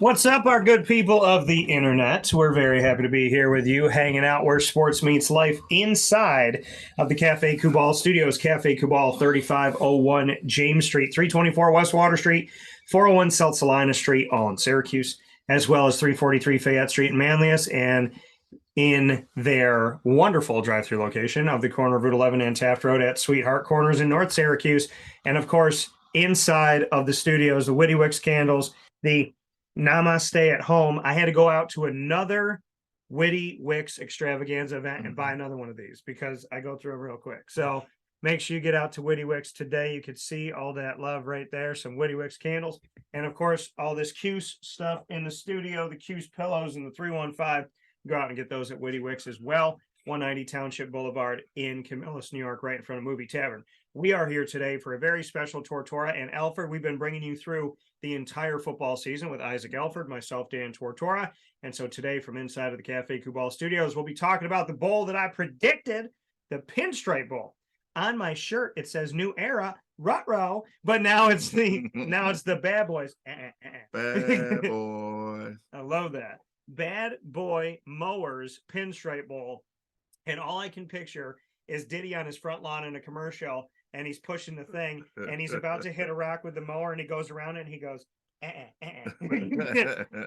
What's up, our good people of the internet? We're very happy to be here with you, hanging out where sports meets life inside of the Cafe Kubal Studios. Cafe Kubal, 3501 James Street, 324 West Water Street, 401 South Salina Street, all in Syracuse, as well as 343 Fayette Street in Manlius, and in their wonderful drive-through location of the corner of Route 11 and Taft Road at Sweetheart Corners in North Syracuse. And of course, inside of the studios, the Witty Wicks candles, the Namaste at home. I had to go out to another Witty Wicks extravaganza event and buy another one of these because I go through them real quick. So make sure you get out to Witty Wicks today. You can see all that love right there. Some Witty Wicks candles. And of course, all this Cuse stuff in the studio, the Cuse pillows and the 315. Go out and get those at Witty Wicks as well. 190 Township Boulevard in Camillus, New York, right in front of Movie Tavern. We are here today for a very special Tortora and Alford. We've been bringing you through the entire football season with Isaac Alford, myself, Dan Tortora. And so today from inside of the Cafe Kubal Studios, we'll be talking about the bowl that I predicted, the Pinstripe Bowl. On my shirt, it says New Era, Ruh-roh, but now it's the Bad Boys. Bad Boys. I love that. Bad Boy Mowers Pinstripe Bowl. And all I can picture is Diddy on his front lawn in a commercial, and he's pushing the thing, and he's about to hit a rock with the mower, and he goes around it, and he goes,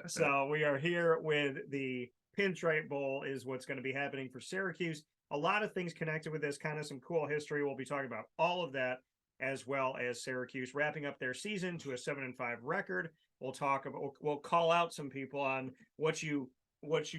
So we are here with the Pinstripe Bowl is what's going to be happening for Syracuse. A lot of things connected with this, kind of some cool history. We'll be talking about all of that, as well as Syracuse wrapping up their season to a 7-5 record. We'll talk about, we'll call out some people on what you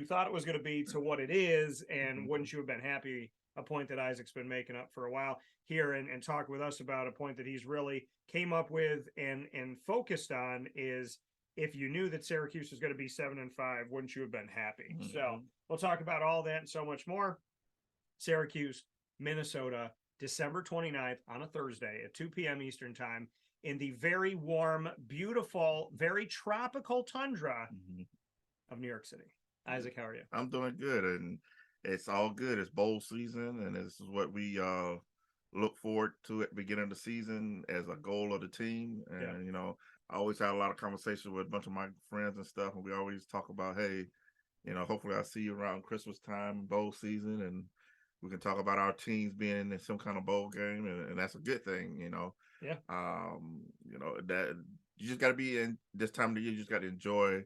thought it was going to be to what it is, and wouldn't you have been happy? A point that Isaac's been making up for a while here, and talk with us about a point that he's really came up with and focused on is, if you knew that Syracuse was going to be 7-5, wouldn't you have been happy? So we'll talk about all that and so much more. Syracuse, Minnesota, December 29th on a Thursday at 2 p.m. Eastern time in the very warm, beautiful, very tropical tundra of New York City. Isaac, how are you? I'm doing good, and it's all good. It's bowl season, and this is what we look forward to at the beginning of the season as a goal of the team. And, I always had a lot of conversations with a bunch of my friends and stuff, and we always talk about, hey, hopefully I'll see you around Christmas time, bowl season, and we can talk about our teams being in some kind of bowl game, and that's a good thing, Yeah. That you just got to be in this time of the year. You just got to enjoy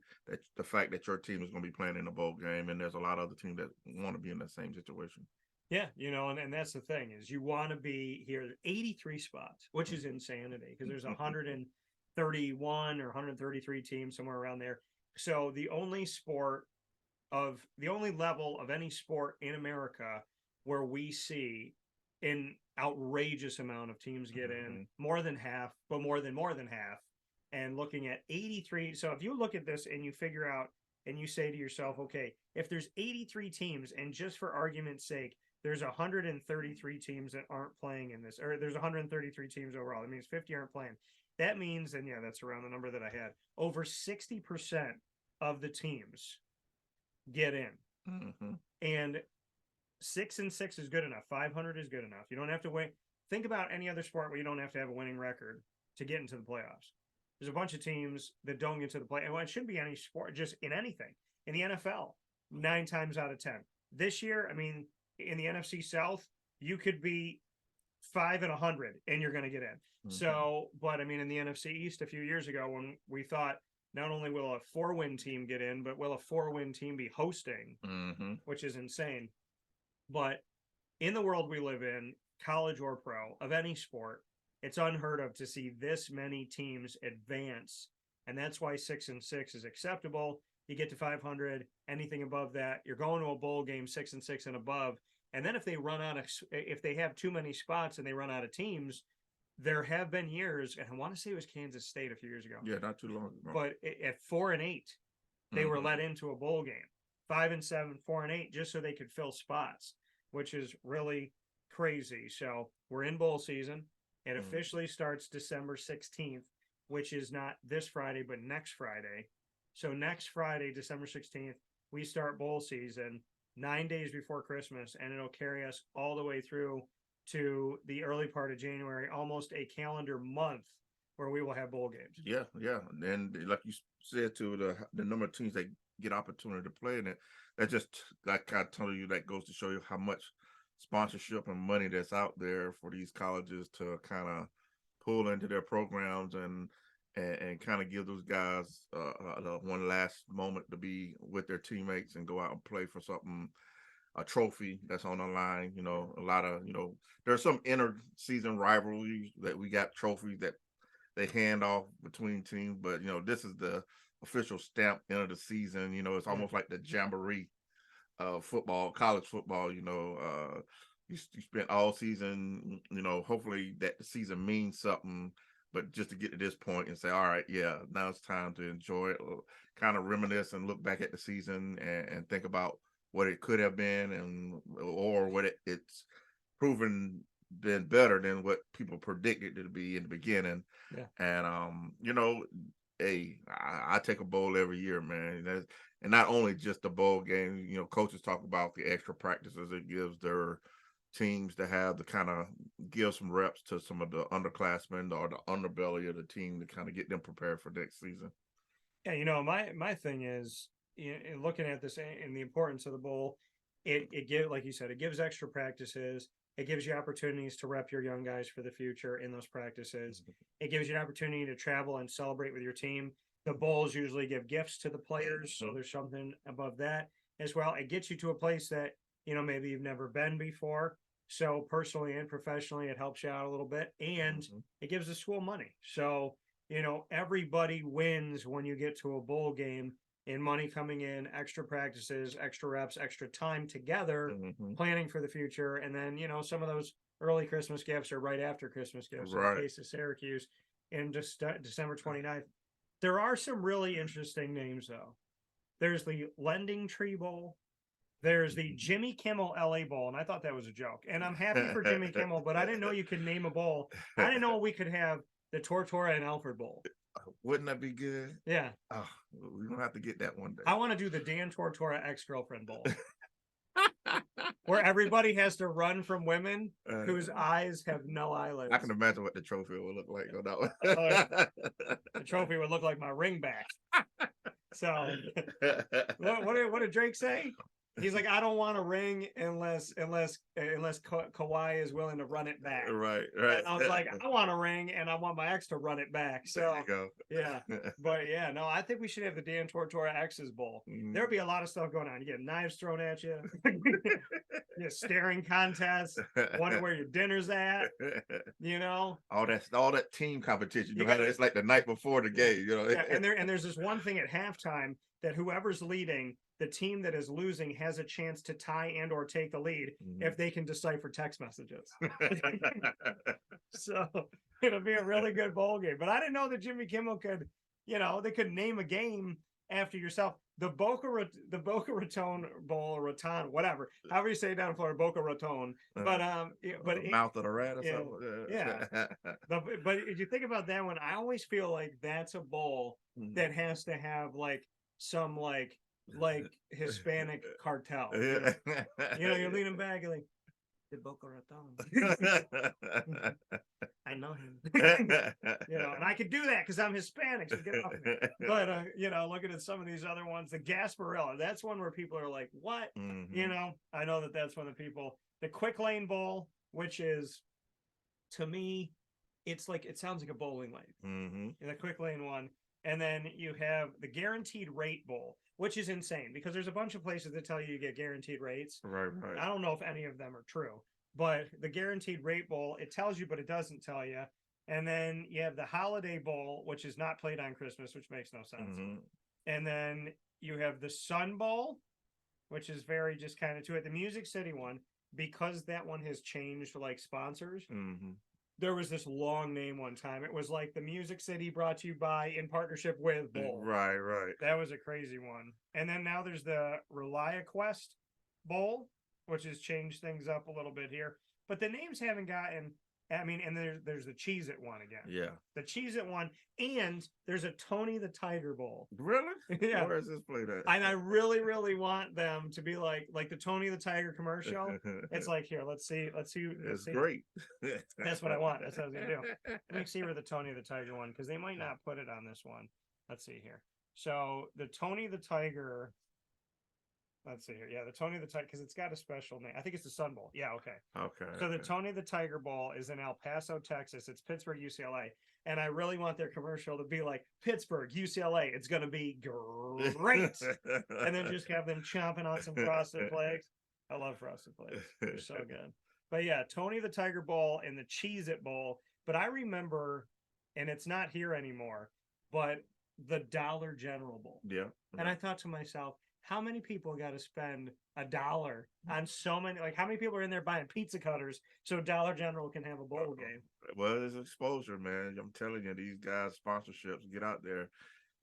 the fact that your team is going to be playing in a bowl game, and there's a lot of other teams that want to be in that same situation. Yeah, and that's the thing is you want to be here. 83 spots, which is insanity because there's 131 or 133 teams somewhere around there. So the only level of any sport in America where we see an outrageous amount of teams get in, more than half, but more than half. And looking at 83. So if you look at this and you figure out and you say to yourself, okay, if there's 83 teams, and just for argument's sake, there's 133 teams that aren't playing in this, or there's 133 teams overall. That means 50 aren't playing. That means, and yeah, that's around the number that I had, over 60% of the teams get in. And 6-6 is good enough. 500 is good enough. You don't have to wait. Think about any other sport where you don't have to have a winning record to get into the playoffs. There's a bunch of teams that don't get to the play. And it shouldn't be any sport, just in anything. In the NFL, 9 times out of 10. This year, I mean, in the NFC South, you could be 5-100 and you're going to get in. So, but I mean, in the NFC East a few years ago, when we thought not only will a 4-win team get in, but will a 4-win team be hosting, which is insane. But in the world we live in, college or pro, of any sport, it's unheard of to see this many teams advance. And that's why 6-6 is acceptable. You get to 500, anything above that, you're going to a bowl game 6-6 and above. And then if they have too many spots and they run out of teams, there have been years, and I want to say it was Kansas State a few years ago. Yeah, not too long ago. But at 4-8, they were let into a bowl game. 5-7, 4-8, just so they could fill spots, which is really crazy. So we're in bowl season. It officially starts December 16th, which is not this Friday, but next Friday. So next Friday, December 16th, we start bowl season 9 days before Christmas, and it'll carry us all the way through to the early part of January, almost a calendar month where we will have bowl games. Yeah, yeah. And like you said, to the number of teams that get opportunity to play in it, that just, like I told you, that goes to show you how much sponsorship and money that's out there for these colleges to kind of pull into their programs and kind of give those guys one last moment to be with their teammates and go out and play for something, a trophy that's on the line. You know, a lot of, there's some inter-season rivalries that we got, trophies that they hand off between teams, but this is the official stamp end of the season. It's almost like the jamboree of football, college football. You spent all season, hopefully that the season means something, but just to get to this point and say, all right, yeah, now it's time to enjoy it, kind of reminisce and look back at the season and think about what it could have been or what it's proven been better than what people predicted it to be in the beginning. Yeah. And hey, I take a bowl every year, man. And not only just the bowl game, coaches talk about the extra practices it gives their teams to have to kind of give some reps to some of the underclassmen or the underbelly of the team to kind of get them prepared for next season. Yeah, my thing is, looking at this and the importance of the bowl, it gives, like you said, it gives extra practices. It gives you opportunities to rep your young guys for the future in those practices. It gives you an opportunity to travel and celebrate with your team. The bowls usually give gifts to the players, so there's something above that as well. It gets you to a place that, maybe you've never been before. So personally and professionally, it helps you out a little bit. And it gives the school money. So, everybody wins when you get to a bowl game, in money coming in, extra practices, extra reps, extra time together, planning for the future. And then, some of those early Christmas gifts are right after Christmas gifts. Right. In the case of Syracuse, in just December 29th. There are some really interesting names, though. There's the Lending Tree Bowl. There's the Jimmy Kimmel LA Bowl. And I thought that was a joke. And I'm happy for Jimmy Kimmel, but I didn't know you could name a bowl. I didn't know we could have the Tortora and Alford Bowl. Wouldn't that be good? Yeah. Oh, we're gonna have to get that one day. I want to do the Dan Tortora ex-girlfriend bowl, where everybody has to run from women whose eyes have no eyelids. I can imagine what the trophy will look like on that one. The trophy would look like my ring back. So, what did Drake say? He's like, I don't want a ring unless Kawhi is willing to run it back. Right. And I was like, I want a ring and I want my ex to run it back. So there you go. Yeah. But yeah, no, I think we should have the Dan Tortora X's Bowl. There'd be a lot of stuff going on. You get knives thrown at you. Staring contests. Wonder where your dinner's at. All that team competition. It's like the night before the game. Yeah, and there's this one thing at halftime that whoever's leading, the team that is losing has a chance to tie and or take the lead if they can decipher text messages. So it'll be a really good bowl game. But I didn't know that Jimmy Kimmel could, they could name a game after yourself. The Boca Raton Bowl, or Raton, whatever, however you say it down in Florida, Boca Raton. But mouth of the rat or something. Yeah. But if you think about that one, I always feel like that's a bowl that has to have some Hispanic cartel. You're leaning back and the Boca Raton. I know him. And I could do that because I'm Hispanic. So get off me. But looking at some of these other ones, the Gasparilla, that's one where people are like, what? I know that's one of the people. The Quick Lane Bowl, which is, to me, it sounds like a bowling lane. The Quick Lane one. And then you have the Guaranteed Rate Bowl, which is insane because there's a bunch of places that tell you get guaranteed rates. Right. I don't know if any of them are true, but the Guaranteed Rate Bowl, it tells you, but it doesn't tell you. And then you have the Holiday Bowl, which is not played on Christmas, which makes no sense. And then you have the Sun Bowl, which is very just kind of to it. The Music City one, because that one has changed sponsors. There was this long name one time. It was like the Music City brought to you by in partnership with Bowl. Right. That was a crazy one. And then now there's the ReliaQuest Bowl, which has changed things up a little bit here. But the names haven't gotten I mean, and there's the Cheez-It one again. Yeah. The Cheez-It one, and there's a Tony the Tiger Bowl. Really? Yeah. Where is this played at? And I really, really want them to be like the Tony the Tiger commercial. It's like, here, let's see. It's great. That's what I want. That's what I was gonna do. Let me see where the Tony the Tiger one, because they might not put it on this one. Let's see here. So the Tony the Tiger. Let's see here. Yeah, the Tony the Tiger, because it's got a special name. I think it's the Sun Bowl. Yeah, okay. Okay. So the Tony the Tiger Bowl is in El Paso, Texas. It's Pittsburgh, UCLA. And I really want their commercial to be like, Pittsburgh, UCLA. It's going to be great. And then just have them chomping on some Frosted Flakes. I love Frosted Flakes. They're so good. But yeah, Tony the Tiger Bowl and the Cheez-It Bowl. But I remember, and it's not here anymore, but the Dollar General Bowl. Yeah. And I thought to myself, how many people got to spend $1 on so many? Like, how many people are in there buying pizza cutters so Dollar General can have a bowl game? Well, it's exposure, man. I'm telling you, these guys' sponsorships get out there.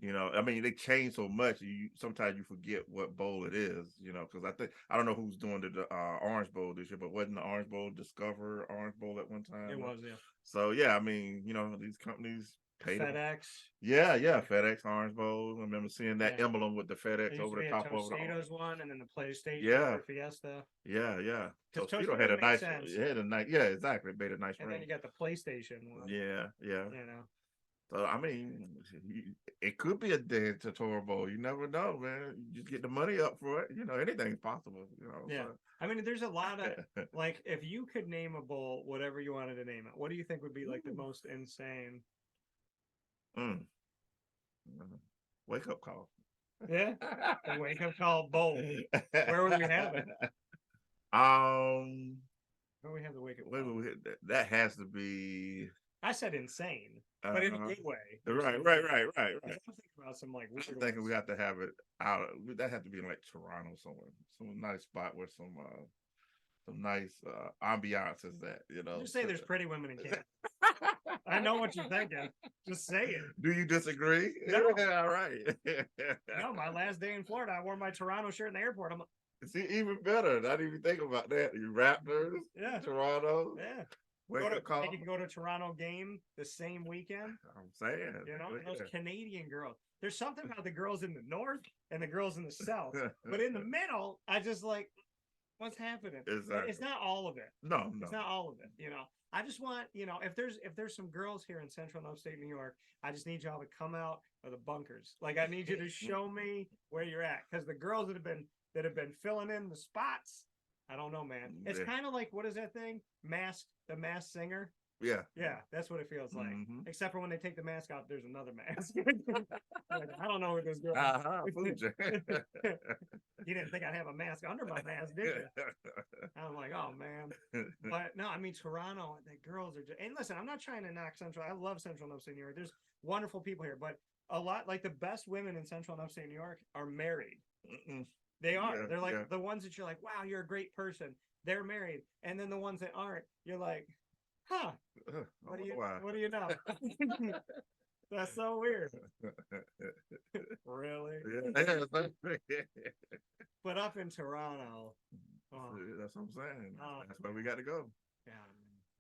You know, I mean, they change so much. Sometimes you forget what bowl it is. You know, because I don't know who's doing the Orange Bowl this year, but wasn't the Orange Bowl Discover Orange Bowl at one time? It was, yeah. So yeah, I mean, you know, these companies. FedEx. Yeah, FedEx Orange Bowl. I remember seeing that emblem with the FedEx over the top of it. Tostitos one, and then the PlayStation. Yeah. Fiesta. Yeah. Tostito had a nice. Sense. It had a nice. Yeah, exactly. It made a nice. And ring. then you got the PlayStation one. Yeah. You know. So I mean, it could be a Dan Tortora Bowl. You never know, man. You just get the money up for it. You know, anything's possible. You know. Yeah. So. I mean, there's a lot of like, if you could name a bowl, whatever you wanted to name it, what do you think would be like the most insane? Wake Up Call. Yeah, the Wake Up Call Bowl. Where would we have it? Where we have the Wake Up Call? That has to be. I said insane, but in a good way. Right. I'm thinking about some like. I'm thinking we have to have it out. That have to be in like Toronto somewhere, some nice spot where some nice ambiance is that, you know. Just say there's pretty women in Canada. I know what you're thinking. Just say it. Do you disagree? No. All right. No, my last day in Florida, I wore my Toronto shirt in the airport. I'm like, see, even better. Not even think about that. You Raptors, yeah, Toronto, yeah. You can go to Toronto game the same weekend. I'm saying, you know, and those Canadian girls. There's something about the girls in the north and the girls in the south, but in the middle, I just like. What's happening? Exactly. It's not all of it. No. It's not all of it. You know, I just want, you know, if there's some girls here in Central and Upstate New York, I just need y'all to come out of the bunkers. Like, I need you to show me where you're at, because the girls that have been filling in the spots, I don't know, man. It's kind of like, what is that thing? The Masked Singer. Yeah, that's what it feels like. Mm-hmm. Except for when they take the mask off, there's another mask. Like, I don't know who this girl is. You didn't think I'd have a mask under my mask, did you? I'm like, oh man. But no, I mean, Toronto, the girls are just, and listen, I'm not trying to knock Central. I love Central and Upstate New York. There's wonderful people here, but a lot, like the best women in Central and Upstate New York are married. They are. Yeah, they're like the ones that you're like, wow, you're a great person. They're married. And then the ones that aren't, you're like, huh? What do you know? That's so weird. Really? Yeah. But up in Toronto, that's what I'm saying. That's where we got to go. Yeah,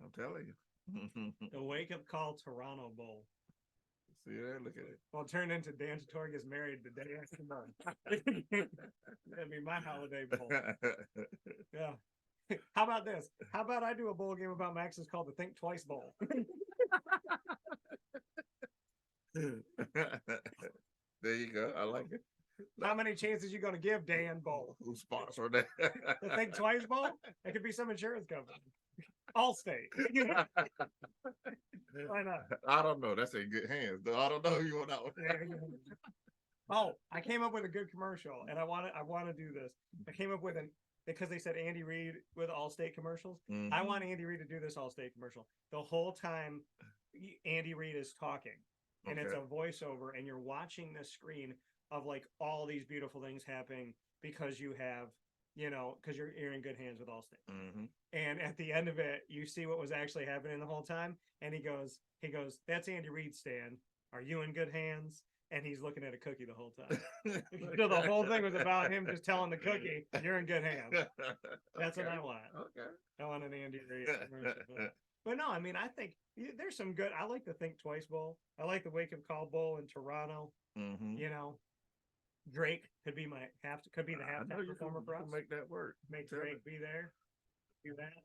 I'm telling you. The Wake Up Call Toronto Bowl. See there, look at it. Well, it turned into Dan Tortora gets married the day after mine. That'd be my holiday bowl. Yeah. How about this? How about I do a bowl game about Max's called the Think Twice Bowl? There you go. I like it. How many chances you going to give Dan Bowl? Who sponsored that? The Think Twice Bowl? It could be some insurance company. Allstate. Why not? I don't know. That's in good hands. I don't know who you want out. Oh, I came up with a good commercial, and I want to do this. I came up with because they said Andy Reid with Allstate commercials. Mm-hmm. I want Andy Reid to do this Allstate commercial. The whole time Andy Reid is talking, and it's a voiceover, and you're watching the screen of like all these beautiful things happening because you have, you know, because you're in good hands with Allstate. Mm-hmm. And at the end of it, you see what was actually happening the whole time. And he goes, that's Andy Reid, Stan. Are you in good hands? And he's looking at a cookie the whole time. So the whole thing was about him just telling the cookie, you're in good hands. That's what I want. Okay. I want an Andy Reid. But no, I mean, I think there's some good. I like the Think Twice Bowl. I like the Wake Up Call Bowl in Toronto. Mm-hmm. You know, Drake could be the halftime performer for us. Make that work. Make Drake be there. Do that.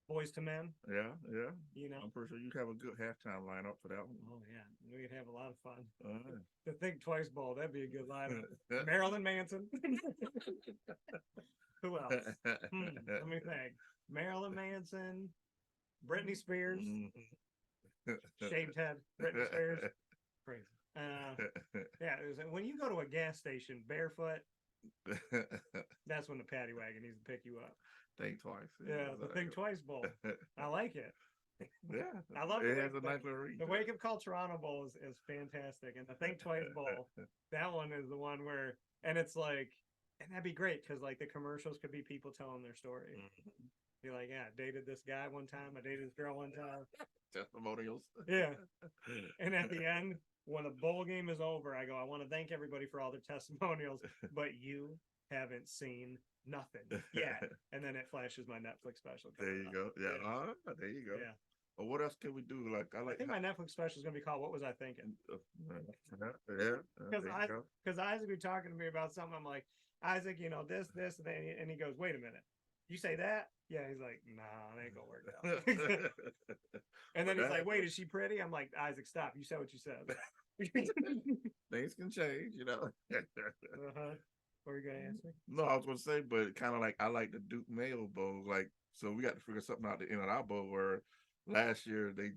Boys to Men. Yeah, yeah. You know, I'm pretty sure you'd have a good halftime lineup for that one. Oh yeah, we'd have a lot of fun. Uh-huh. The Think Twice Bowl, that'd be a good lineup. Marilyn Manson. Who else? Let me think. Marilyn Manson, Britney Spears, shaved head, Britney Spears. Crazy. Yeah, when you go to a gas station barefoot, that's when the paddy wagon needs to pick you up. Think twice. Yeah, the Think Twice Bowl. I like it. Yeah, I love it. Has a nice little read. The Wake Up Call Toronto Bowl is fantastic, and the Think Twice Bowl, that one is the one where, and it's like, and that'd be great because like the commercials could be people telling their story. Be like, yeah, I dated this guy one time, I dated this girl one time. Testimonials. Yeah, and at the end, when the bowl game is over, I go, I want to thank everybody for all their testimonials, but you haven't seen nothing yet. And then it flashes my Netflix special. There you go. Yeah. There you go. Yeah. Well, what else can we do? I think my Netflix special is going to be called "What Was I Thinking?" Yeah. Because Isaac be talking to me about something. I'm like, Isaac, you know, this, and then and he goes, "Wait a minute, you say that?" Yeah. He's like, "Nah, it ain't gonna work out." And then he's like, "Wait, is she pretty?" I'm like, "Isaac, stop. You said what you said." Things can change, you know. What were you gonna ask me? No, I was gonna say, but kind of like I like the Duke Mayo Bowl. Like, so we got to figure something out to end of our bowl where last year they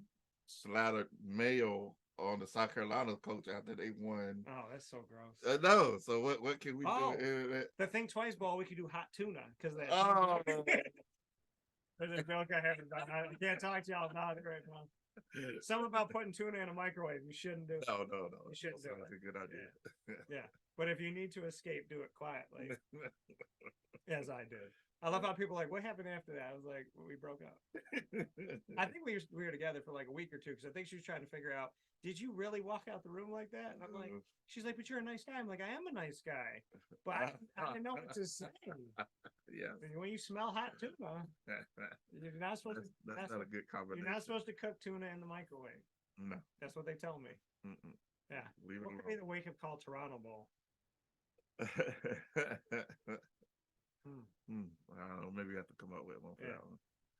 slathered mayo on the South Carolina coach after they won. Oh, that's so gross. No, so what can we do? The Think Twice Bowl, we could do hot tuna because that. Oh. There's a joke I haven't done. I can't talk to y'all about it right now. Something about putting tuna in a microwave. You shouldn't do it. No. You shouldn't do it. That's a good idea. Yeah. But if you need to escape, do it quietly. As I did. I love how people are like, what happened after that? I was like, well, we broke up. I think we were together for like a week or two because I think she was trying to figure out, did you really walk out the room like that? And I'm like, she's like, but you're a nice guy. I'm like, I am a nice guy. But I know what to say. Yeah. When you smell hot tuna, you're not supposed to. That's not a good combination. You're not supposed to cook tuna in the microwave. No. That's what they tell me. Mm-mm. Yeah. Leave it alone. What could be the Wake Up Call Toronto Bowl? I don't know. Maybe we have to come up with one for that one.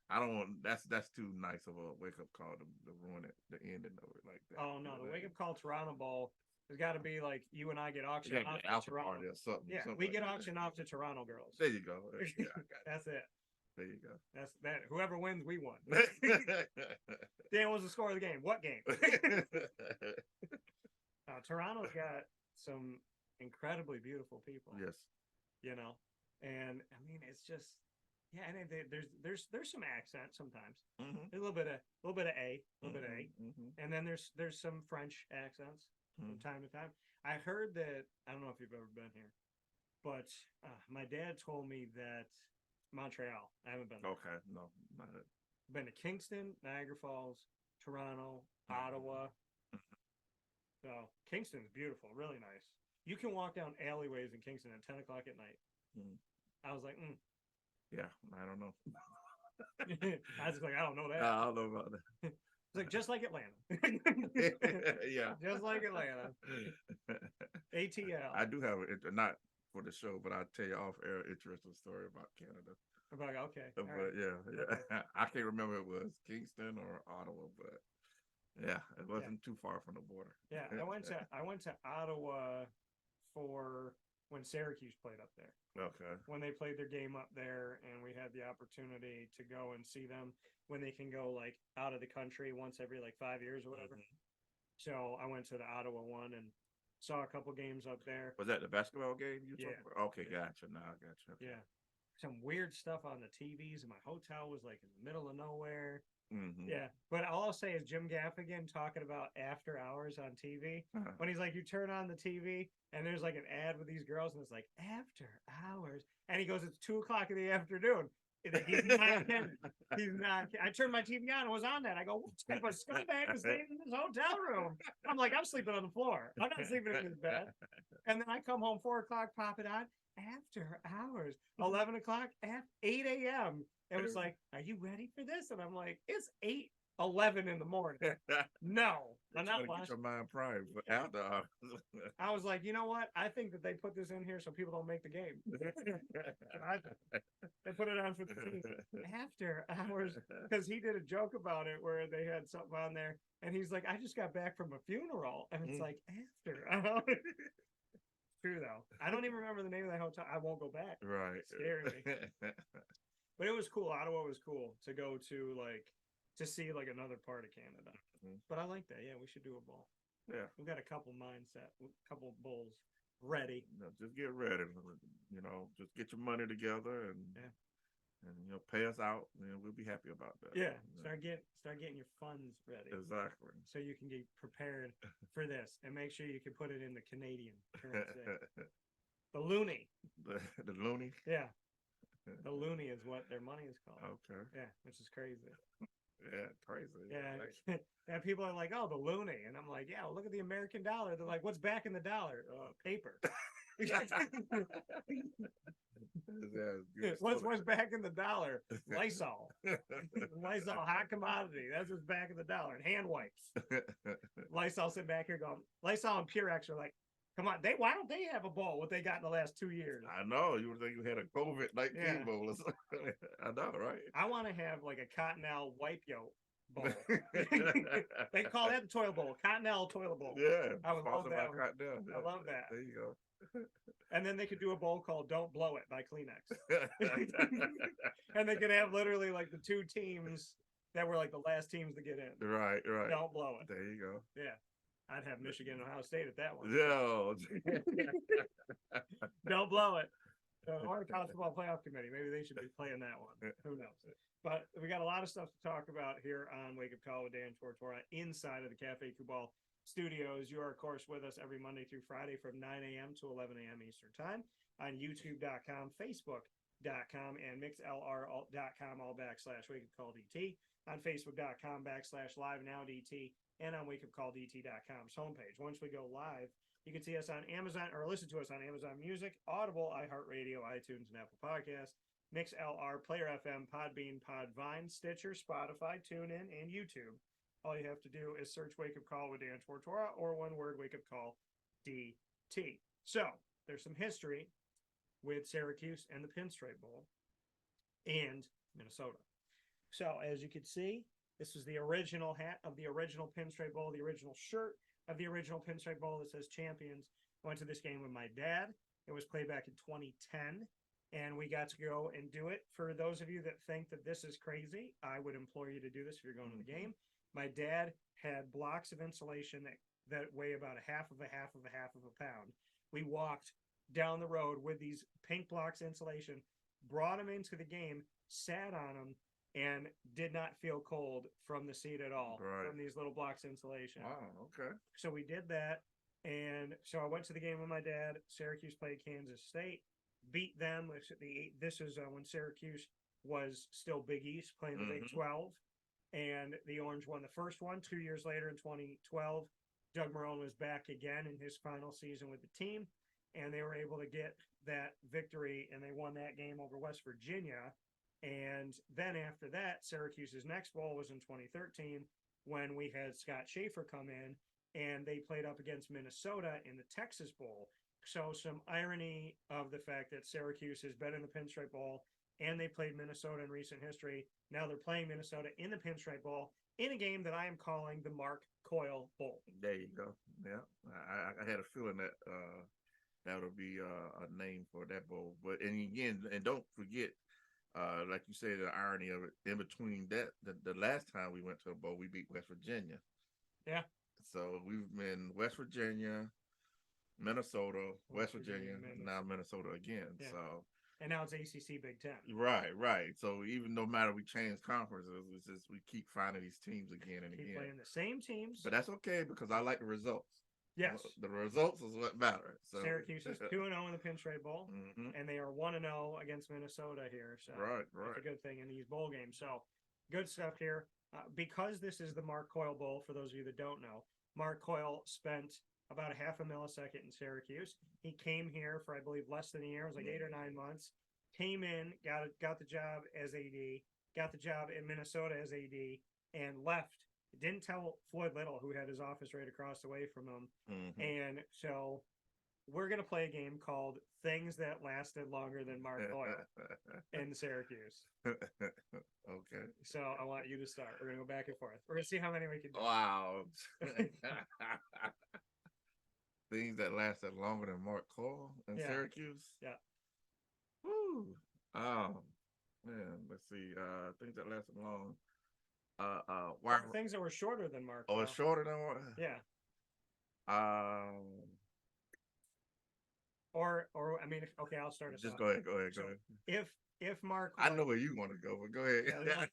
I don't want. That's too nice of a wake up call to ruin it. The ending of it like that. Oh no, the Wake Up Call Toronto Bowl has got to be like you and I get auctioned off to Toronto. Or something. Yeah, something we like get that. auctioned off to Toronto girls. There you go. Yeah, That's it. There you go. That's that. Whoever wins, we won. Dan, what was the score of the game? What game? Toronto's got some incredibly beautiful people. Yes. You know, and I mean, it's just, yeah. And there's some accent sometimes. Mm-hmm. A little bit of A, and then there's some French accents from time to time. I heard that, I don't know if you've ever been here, but my dad told me that Montreal. I haven't been there. Okay, no, not it. Been to Kingston, Niagara Falls, Toronto, Ottawa. So Kingston's beautiful, really nice. You can walk down alleyways in Kingston at 10 o'clock at night. I was like, yeah, I don't know. I was like, I don't know that. I don't know about that. It's like just like Atlanta. Yeah, just like Atlanta. ATL. I do have not for the show, but I'll tell you off air interesting story about Canada. Okay. But right. Yeah. I can't remember if it was Kingston or Ottawa, but yeah, it wasn't too far from the border. Yeah, I went to Ottawa for when Syracuse played up there. Okay. When they played their game up there, and we had the opportunity to go and see them when they can go like out of the country once every like 5 years or whatever. So I went to the Ottawa one and saw a couple games up there. Was that the basketball game you talking about? Okay, yeah. Gotcha. Now I gotcha. Okay. Yeah. Some weird stuff on the TVs, and my hotel was like in the middle of nowhere. Yeah, but all I'll say is Jim Gaffigan talking about after hours on TV. When he's like, you turn on the TV and there's like an ad with these girls, and it's like after hours, and he goes, it's 2 o'clock in the afternoon. He's not kidding. He's not. I turned my TV on and was on that. I go, what type of scumbag is staying in this hotel room? I'm like, I'm sleeping on the floor. I'm not sleeping in this bed. And then I come home 4 o'clock, pop it on after hours, 11 o'clock at 8 a.m. It was like, are you ready for this? And I'm like, it's 8:11 in the morning. No, I'm not watching. Get your mind primed for after hours. I was like, you know what? I think that they put this in here so people don't make the game. They put it on for the team after hours because he did a joke about it where they had something on there, and he's like, I just got back from a funeral, and it's like after hours. True though. I don't even remember the name of that hotel. I won't go back. Right. It scared me. But it was cool. Ottawa was cool to go to, like, to see like another part of Canada. But I like that. Yeah, we should do a bowl. Yeah. We've got a couple couple bowls ready. No, just get ready. Just get your money together and pay us out, and we'll be happy about that. Yeah. Start getting your funds ready. Exactly. So you can get prepared for this and make sure you can put it in the Canadian currency. The loonie. The loonie? Yeah. The loonie is what their money is called. Okay. Yeah, which is crazy. Yeah, crazy. Yeah. And people are like, oh, the loonie. And I'm like, yeah, well, look at the American dollar. They're like, what's back in the dollar? Paper. What's back in the dollar? Lysol. Lysol, hot commodity. That's what's back in the dollar. And hand wipes. Lysol sit back here going, Lysol and Purex are like, come on, why don't they have a bowl? What they got in the last 2 years? I know. You would think you had a COVID-19 bowl or something. I know, right? I want to have like a Cottonelle wipe yo bowl. They call that the toilet bowl. Cottonelle toilet bowl. Yeah. I would love that. Yeah. I love that. There you go. And then they could do a bowl called Don't Blow It by Kleenex. And they could have literally like the 2 teams that were like the last teams to get in. Right. Don't blow it. There you go. Yeah. I'd have Michigan and Ohio State at that one. Yeah. Don't blow it. Or the college football playoff committee. Maybe they should be playing that one. Who knows? But we got a lot of stuff to talk about here on Wake Up Call with Dan Tortora inside of the Cafe Cubal studios. You are, of course, with us every Monday through Friday from 9 a.m. to 11 a.m. Eastern Time on YouTube.com, Facebook.com, and MixLR.com, all / Wake Up Call DT, on Facebook.com / Live Now DT, and on WakeUpCallDT.com's homepage. Once we go live, you can see us on Amazon, or listen to us on Amazon Music, Audible, iHeartRadio, iTunes, and Apple Podcasts, MixLR, Player FM, Podbean, Podvine, Stitcher, Spotify, TuneIn, and YouTube. All you have to do is search Wake Up Call with Dan Tortora, or one word, Wake Up Call DT. So there's some history with Syracuse and the Pinstripe Bowl and Minnesota. So as you can see, this is the original hat of the original Pinstripe Bowl, the original shirt of the original Pinstripe Bowl that says champions. I went to this game with my dad. It was played back in 2010, and we got to go and do it. For those of you that think that this is crazy, I would implore you to do this if you're going to the game. My dad had blocks of insulation that weigh about a half of a pound. We walked down the road with these pink blocks of insulation, brought them into the game, sat on them, and did not feel cold from the seat at all, from these little blocks of insulation. Wow, okay. So we did that, and so I went to the game with my dad. Syracuse played Kansas State, beat them. This is when Syracuse was still Big East, playing the Big 12, and the Orange won the first one. 2 years later, in 2012, Doug Marrone was back again in his final season with the team, and they were able to get that victory, and they won that game over West Virginia. And then after that, Syracuse's next bowl was in 2013 when we had Scott Schaefer come in, and they played up against Minnesota in the Texas Bowl. So some irony of the fact that Syracuse has been in the Pinstripe Bowl, and they played Minnesota in recent history. Now they're playing Minnesota in the Pinstripe Bowl in a game that I am calling the Mark Coyle Bowl. There you go. Yeah, I had a feeling that that would be a name for that bowl. But and again, and don't forget, like you said, the irony of it, in between that, the last time we went to a bowl, we beat West Virginia. Yeah. So we've been West Virginia, Minnesota, West Virginia, now Minnesota again. Yeah. So. And now it's ACC Big Ten. Right. So even no matter we change conferences, it's just we keep finding these teams again and keep again. Playing the same teams. But that's okay because I like the results. Yes. The results is what matters. So. Syracuse is 2-0 in the Pinstripe Bowl, and they are 1-0 against Minnesota here. So right. That's a good thing in these bowl games. So good stuff here. Because this is the Mark Coyle Bowl, for those of you that don't know, Mark Coyle spent about a half a millisecond in Syracuse. He came here for, I believe, less than a year. It was like 8 or 9 months. Came in, got the job as AD, got the job in Minnesota as AD, and left. Didn't tell Floyd Little, who had his office right across the way from him. And so we're going to play a game called Things That Lasted Longer Than Mark Coyle in Syracuse. Okay. So I want you to start. We're going to go back and forth. We're going to see how many we can do. Wow. Things that lasted longer than Mark Coyle in Syracuse? Yeah. Woo. Oh, man. Let's see. Things that lasted long. Things that were shorter than Mark Oh, Coyle. it's shorter than what? Yeah. Or I mean, okay, I'll start us just off. go ahead. If Mark Coyle, I know where you want to go, but go ahead. Yeah,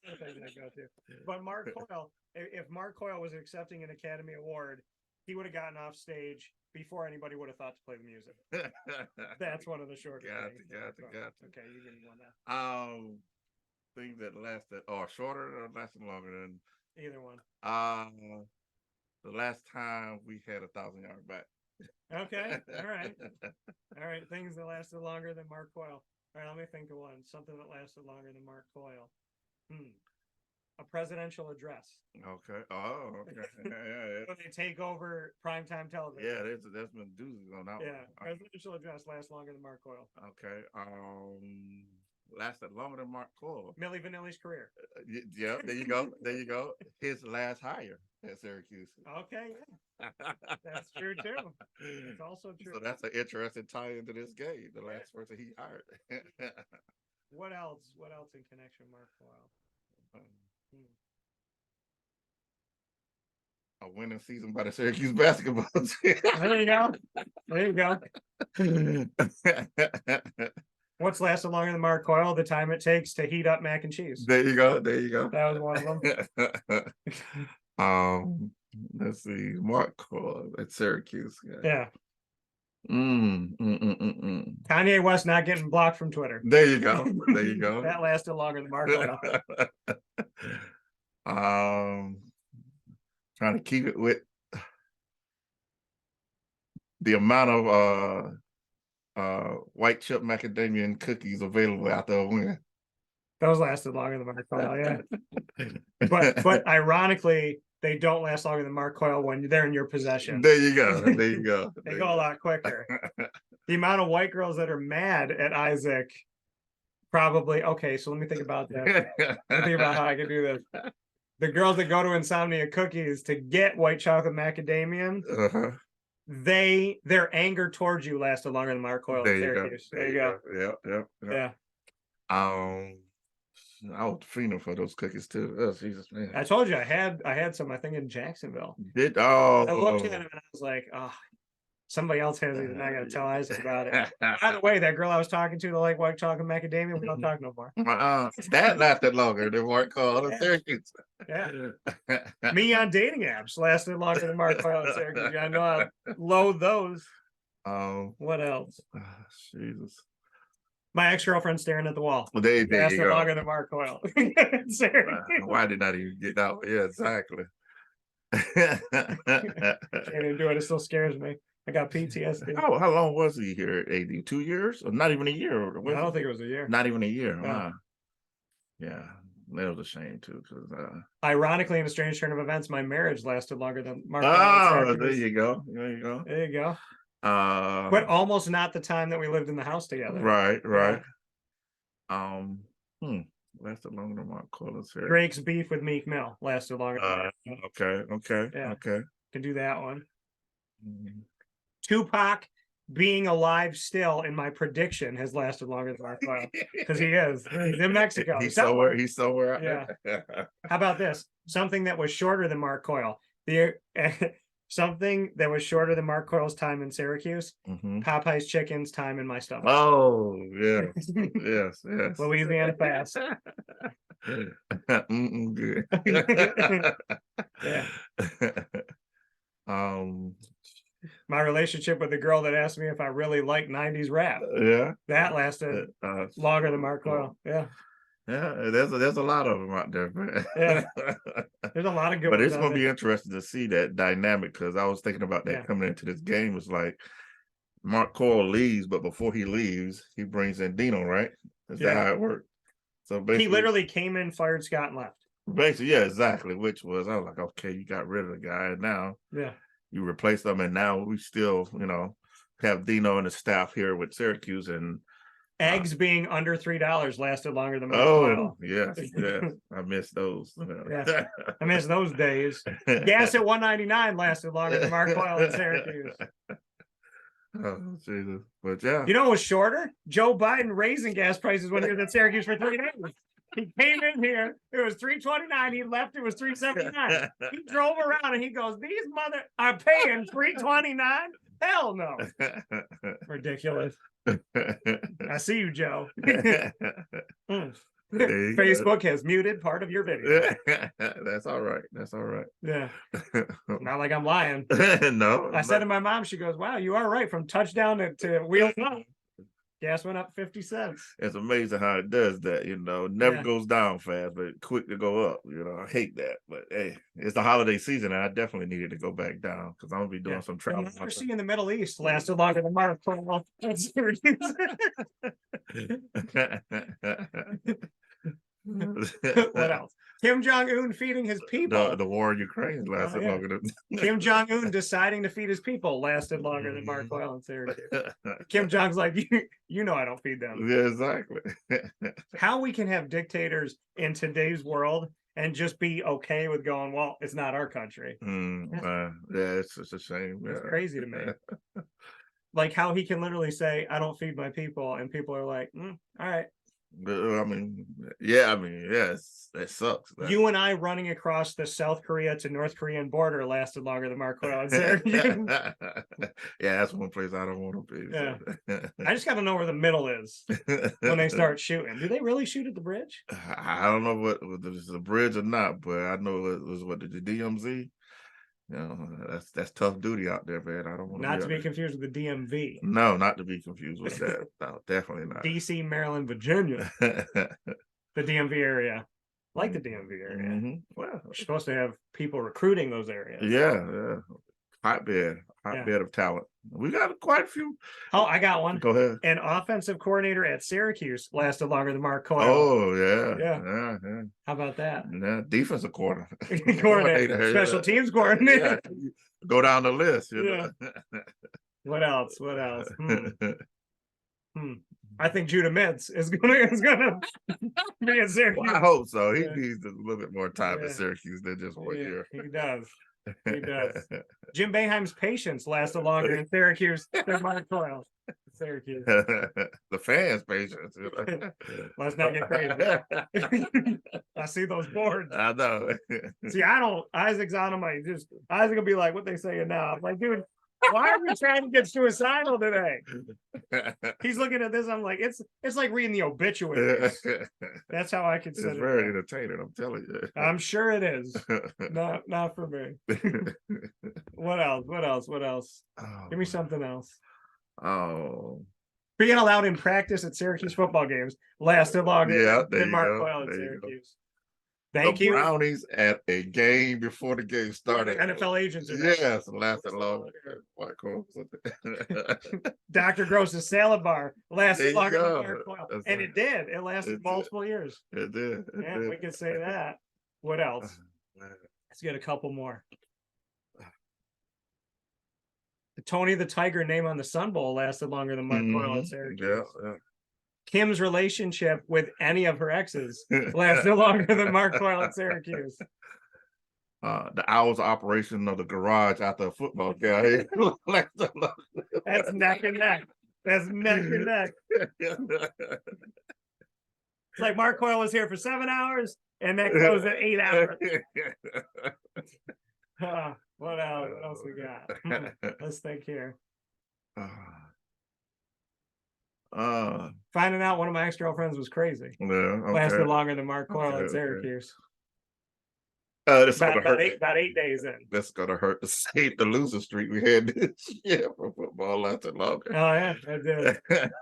but Mark Coyle, if Mark Coyle was accepting an Academy Award, he would have gotten off stage before anybody would have thought to play the music. That's one of the shorter things. Gotcha. Okay, you give me one now. Things that lasted, or shorter or lasted longer than either one. The last time we had a 1,000-yard back. Okay, all right. Things that lasted longer than Mark Coyle. All right, let me think of one. Something that lasted longer than Mark Coyle. A presidential address. Okay. Oh, okay. Yeah. When they take over primetime television. Yeah, there's been doozies on that one. Yeah, presidential address lasts longer than Mark Coyle. Okay. Lasted longer than Mark Coyle. Milli Vanilli's career. Yeah, there you go. His last hire at Syracuse. Okay, yeah. That's true too. It's also true. So that's an interesting tie into this game. The last person he hired. What else in connection with Mark Coyle? A winning season by the Syracuse basketball team. There you go. What's lasted longer than Mark Coyle? The time it takes to heat up mac and cheese. There you go. That was one of them. Let's see. Mark Coyle at Syracuse. Yeah. Kanye West not getting blocked from Twitter. There you go. That lasted longer than Mark Coyle. Trying to keep it with the amount of white chip macadamia cookies available after a win. Those lasted longer than Mark Coyle, yeah. But ironically, they don't last longer than Mark Coyle when they're in your possession. There you go. They go a lot quicker. The amount of white girls that are mad at Isaac, probably. Okay, so let me think about that. Let me think about how I can do this. The girls that go to Insomnia Cookies to get white chocolate macadamia, their anger towards you lasted longer than Mark Coyle. There you go. Yeah. I was fiending for those cookies too. Oh, Jesus, man. I told you I had some, I think, in Jacksonville. I looked at them and I was like, oh, somebody else has these and I gotta tell Isaac about it. By the way, that girl I was talking to, the like white chocolate macadamia, we don't talk no more. That lasted longer than Mark Coyle in Syracuse. Yeah. Me on dating apps lasted longer than Mark Coyle in Syracuse. I know I loathe those. What else? Jesus. My ex-girlfriend staring at the wall. Well, there you go. Longer than Mark Coyle. Why did not even get out? Yeah, exactly. Can't even do it. It still scares me. I got PTSD. How long was he here at AD? 2 years? Or not even a year? I don't think it was a year. Not even a year. No. Wow. Yeah, that was a shame too. Ironically, in a strange turn of events, my marriage lasted longer than Mark. There you go. But almost not the time that we lived in the house together. Right. Lasted longer than Mark Coyle. Drake's beef with Meek Mill lasted longer. Okay. Can do that one. Tupac being alive still, in my prediction, has lasted longer than Mark Coyle because he's in Mexico. He's somewhere. Yeah. How about this? Something that was shorter than Mark Coyle. Something that was shorter than Mark Coyle's time in Syracuse. Popeye's chicken's time in my stomach. Oh, yeah. yes. Louisiana fast. Good. Yeah. My relationship with the girl that asked me if I really like 90s rap. Yeah. That lasted longer than Mark Coyle. Yeah. Yeah, there's a lot of them out there, man. Yeah. There's a lot of good But ones it's out going to there. be interesting to see that dynamic because I was thinking about that Yeah. coming into this game. It's like Mark Coyle leaves, but before he leaves, he brings in Dino, right? Is that how it worked? So basically, he literally came in, fired Scott, and left. Basically, yeah, exactly. Which was, I was like, okay, you got rid of the guy, and now you replace them, and now we still, have Dino and the staff here with Syracuse, and eggs being under $3 lasted longer than Mark Coyle. Yes, I miss those. Yeah, I miss those days. Gas at $1.99 lasted longer than Mark Coyle in Syracuse. Oh, Jesus. But yeah. You know what was shorter? Joe Biden raising gas prices when he was at Syracuse for 3 days. He came in here, it was $3.29. He left, it was $3.79. He drove around and he goes, these mother are paying $3.29? Hell no. Ridiculous. I see you, Joe. Facebook has muted part of your video. That's all right. That's all right. Yeah. Not like I'm lying. No. I said to my mom, she goes, wow, you are right. From touchdown to wheels up, gas went up 50 cents. It's amazing how it does that, never goes down fast, but quick to go up. I hate that. But hey, it's the holiday season, and I definitely needed to go back down because I'm gonna be doing some travel. Democracy in the Middle East lasted longer than Mark Coyle. What else? Kim Jong-un feeding his people. The war in Ukraine lasted longer than Kim Jong-un deciding to feed his people lasted longer than Mark Coyle in Syracuse. Kim Jong's like, you know I don't feed them. Yeah, exactly. How we can have dictators in today's world and just be okay with going, well, it's not our country. Yeah, it's just a shame. It's crazy to me. Like how he can literally say, I don't feed my people, and people are like, all right. Yes, that sucks. You and I running across the South Korea to North Korean border lasted longer than Mark Coyle in Syracuse. Yeah, that's one place I don't want to be. Yeah. I just got to know where the middle is when they start shooting. Do they really shoot at the bridge? I don't know what is the bridge or not, but I know it was the DMZ. That's tough duty out there, man. I don't want not to be confused with the DMV. No, not to be confused with that. No, definitely not. DC, Maryland, Virginia. The DMV area. Like the DMV area. Well, we're supposed to have people recruiting those areas. Yeah. Hotbed of talent. We got quite a few. Oh, I got one. Go ahead. An offensive coordinator at Syracuse lasted longer than Mark Coyle. Oh, yeah. How about that? Yeah, defensive coordinator. Special teams coordinator. Yeah. Go down the list. What else? I think Judah Mintz is gonna be at Syracuse. Well, I hope so. He needs a little bit more time at Syracuse than just 1 year. He does. He does. Jim Boeheim's patience lasted longer in Syracuse than Mark Coyle. Syracuse. The fans' patience. Let's not get crazy. I see those boards. I know. See, I don't. Isaac's on my. Isaac will be like, "What they saying now?" I'm like, dude, why are we trying to get suicidal today? He's looking at this. I'm like, it's like reading the obituaries. That's how I consider it. It's very entertaining. I'm telling you. I'm sure it is. Not for me. What else? Give me something else. Oh. Being allowed in practice at Syracuse football games lasted longer than Mark Coyle at Syracuse. Thank you. Brownies at a game before the game started. NFL agents. Yes, lasted longer. Dr. Gross's salad bar lasted longer than Mark Coyle. And it did. It lasted multiple years. It did. We can say that. What else? Let's get a couple more. Tony the Tiger name on the Sun Bowl lasted longer than Mark Coyle at Syracuse. Yeah. Kim's relationship with any of her exes lasted longer than Mark Coyle at Syracuse. The hours of operation of the garage after a football game. That's neck and neck. That's neck and neck. It's like Mark Coyle was here for 7 hours and that closed at 8 hours. What else? What else we got? Let's think here. Finding out one of my ex-girlfriends was crazy. Yeah, lasted longer than Mark Coyle at Syracuse. That's gonna about hurt. about 8 days in. That's gonna hurt the losing streak we had this year for football lasted longer. Oh yeah, that did.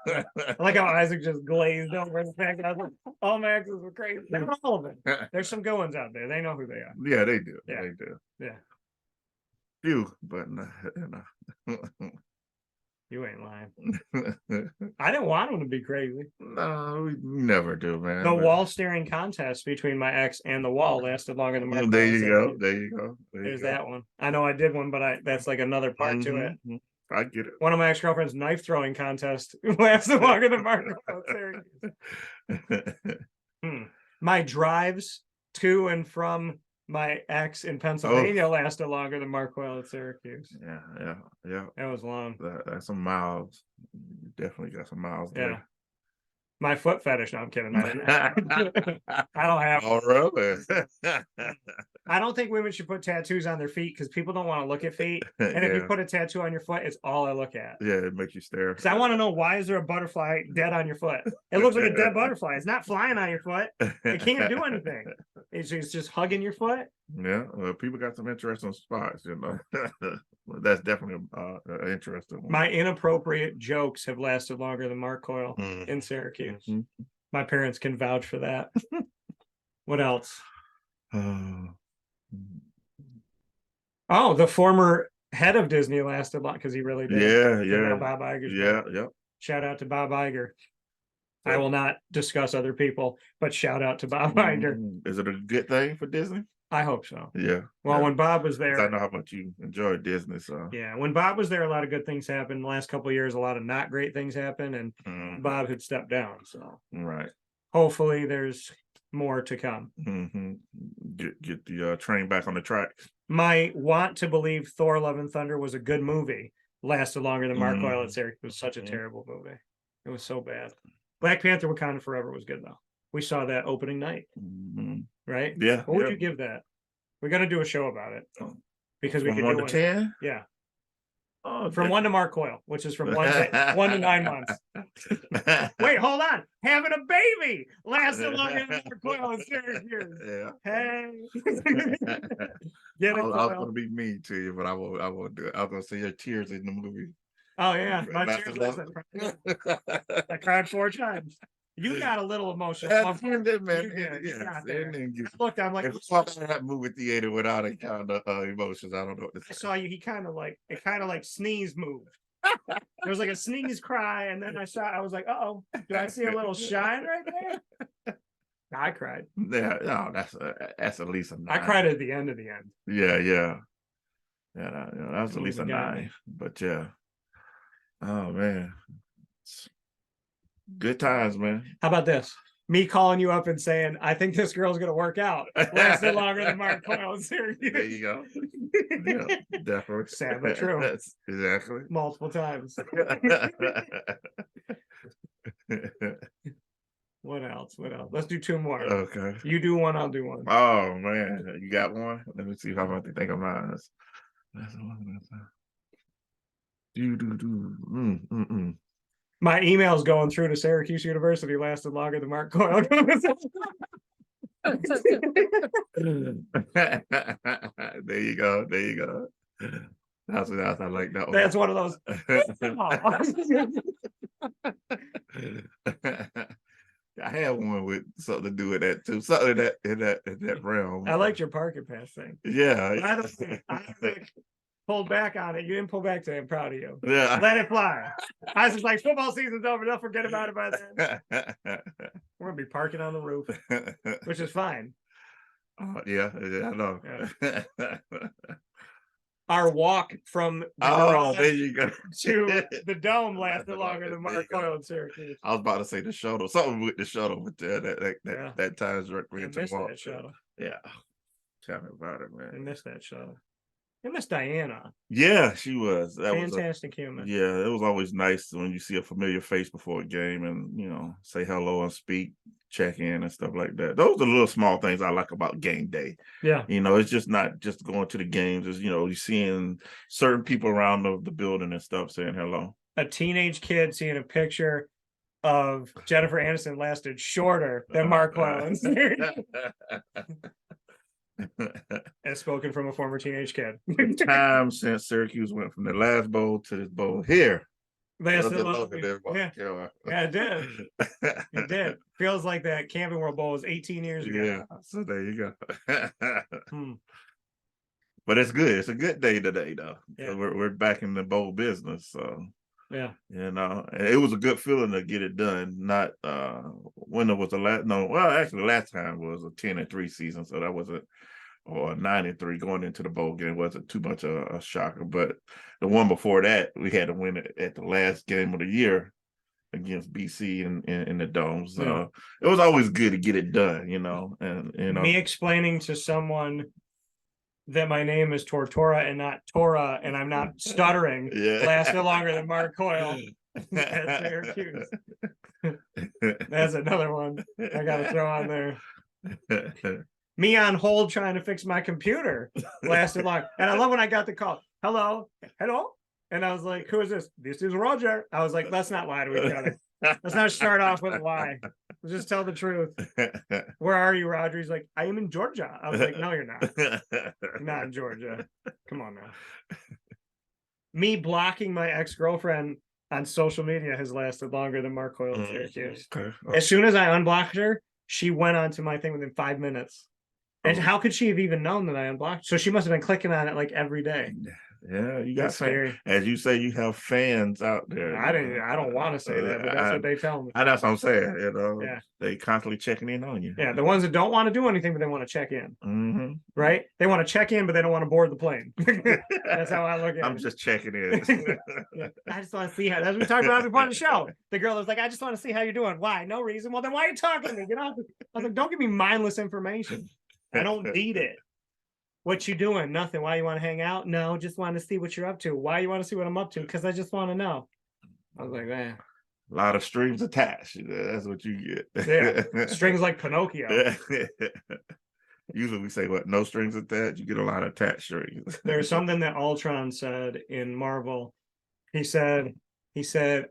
Yeah. I like how Isaac just glazed over the fact. I was like, all my exes were crazy. Not all of them. There's some good ones out there. They know who they are. Yeah, they do. Yeah. They do. Yeah. Few, but you know. You ain't lying. I didn't want him to be crazy. No, we never do, man. The wall staring contest between my ex and the wall lasted longer than my. There you go. There you go. There's that one. I know I did one, but that's like another part to it. I get it. One of my ex-girlfriend's knife throwing contest lasted longer than Mark Coyle. My drives to and from my ex in Pennsylvania lasted longer than Mark Coyle at Syracuse. Yeah. That was long. That's some miles. You definitely got some miles there. Yeah. My foot fetish. No, I'm kidding. I don't have. Oh, really? I don't think women should put tattoos on their feet because people don't want to look at feet. And if you put a tattoo on your foot, it's all I look at. Yeah, it makes you stare. Because I want to know, why is there a butterfly dead on your foot? It looks like a dead butterfly. It's not flying on your foot. It can't do anything. It's just hugging your foot. Yeah, well, people got some interesting spots, you know. That's definitely an interesting one. My inappropriate jokes have lasted longer than Mark Coyle in Syracuse. My parents can vouch for that. What else? Oh, the former head of Disney lasted long because he really did. Yeah. Bob Iger's Yeah. Shout out to Bob Iger. I will not discuss other people, but shout out to Bob Iger. Is it a good thing for Disney? I hope so. Yeah. Well, when Bob was there, I know how much you enjoy Disney. So yeah, when Bob was there, a lot of good things happened. The last couple of years, a lot of not great things happened, and Bob had stepped down. So hopefully, there's more to come. Get the train back on the track. My want to believe Thor: Love and Thunder was a good movie lasted longer than Mark Coyle at Syracuse. It was such a terrible movie. It was so bad. Black Panther: Wakanda Forever was good though. We saw that opening night. Right? Yeah. What would you give that? We're gonna do a show about it because we From could 1 do to it. 10. Yeah. Oh, from 1 to Mark Coyle, which is from 1 to 9 months. Wait, hold on. Having a baby lasted longer than Mark Coyle in Syracuse. Yeah. Hey. Get it, I was gonna be mean to you, but I won't do it. I was gonna say your tears in the movie. Oh yeah, my tears. I cried 4 times. You got a little emotion. Man. Look, I'm like, if I saw that movie theater without any kind of emotions, I don't know what to say. I saw you. He kind of like sneeze moved. There was like a sneeze cry, and then I was like, "Uh-oh, do I see a little shine right there?" I cried. Yeah, no, that's at least a 9. I cried at the end of the end. Yeah, that was at least a 9. But yeah, oh man. Good times, man. How about this? Me calling you up and saying, I think this girl's going to work out. Lasted longer than Mark Coyle in Syracuse. There you go. Yeah, definitely. Sad but true. That's exactly. Multiple times. What else? Let's do 2 more. Okay. You do one, I'll do one. Oh, man. You got one? Let me see how much you think of mine. My emails going through to Syracuse University lasted longer than Mark Coyle. There you go. That's I like that one. That's one of those. I had one with something to do with that too. Something in that realm. I liked your parking pass thing. Yeah. I don't pulled back on it. You didn't pull back today. I'm proud of you. Yeah. Let it fly. I was just like, football season's over. They'll forget about it by then. We're gonna be parking on the roof, which is fine. Yeah, I know. Yeah. Our walk from there you go to the dome lasted longer than Mark Coyle in Syracuse. I was about to say the shuttle, something with the shuttle, but that ties directly into that shuttle. Yeah, tell me about it, man. I missed that shuttle. I missed Diana. Yeah, she was. That fantastic human. Yeah, it was always nice when you see a familiar face before a game and say hello and speak, check in and stuff like that. Those are the little small things I like about game day. Yeah. It's just not just going to the games. It's, you're seeing certain people around the building and stuff saying hello. A teenage kid seeing a picture of Jennifer Aniston lasted shorter than Mark Coyle. As spoken from a former teenage kid. Time since Syracuse went from the last bowl to this bowl here. Yeah, Yeah, it did. It did. Feels like that Camping World Bowl was 18 years ago. Yeah, so there you go. But it's good. It's a good day today, though. Yeah. We're back in the bowl business. So yeah, and it was a good feeling to get it done. Not when it was the last. No, well, actually, the last time was a 10-3 season, so that wasn't, or 9-3 going into the bowl game wasn't too much a shocker. But the one before that, we had to win it at the last game of the year against BC in the dome. So it was always good to get it done, And me explaining to someone that my name is Tortora and not Tora, and I'm not stuttering, lasted longer than Mark Coyle at Syracuse. That's another one I got to throw on there. Me on hold trying to fix my computer lasted long. And I love when I got the call. Hello. And I was like, who is this? This is Roger. I was like, let's not lie to each other. Let's not start off with a lie. Let's just tell the truth. Where are you, Roger? He's like, I am in Georgia. I was like, no, you're not. You're not in Georgia. Come on now. Me blocking my ex-girlfriend on social media has lasted longer than Mark Coyle in Syracuse. As soon as I unblocked her, she went onto my thing within 5 minutes. And how could she have even known that I unblocked? So she must have been clicking on it like every day. Yeah, you got scary. As you say, you have fans out there. I don't want to say that, but that's what they tell me. That's what I'm saying. They constantly checking in on you. Yeah, the ones that don't want to do anything, but they want to check in. Right? They want to check in, but they don't want to board the plane. That's how I look at it. I'm just checking in. I just want to see how. That's what we talked about before the show. The girl was like, "I just want to see how you're doing." Why? No reason. Well, then why are you talking to me? Get off. I was like, "Don't give me mindless information. I don't need it." What you doing? Nothing. Why you want to hang out? No, just want to see what you're up to. Why you want to see what I'm up to? Because I just want to know. I was like, man. A lot of strings attached. That's what you get. Yeah. Strings like Pinocchio. Usually we say, what? No strings attached? You get a lot of attached strings. There's something that Ultron said in Marvel. He said,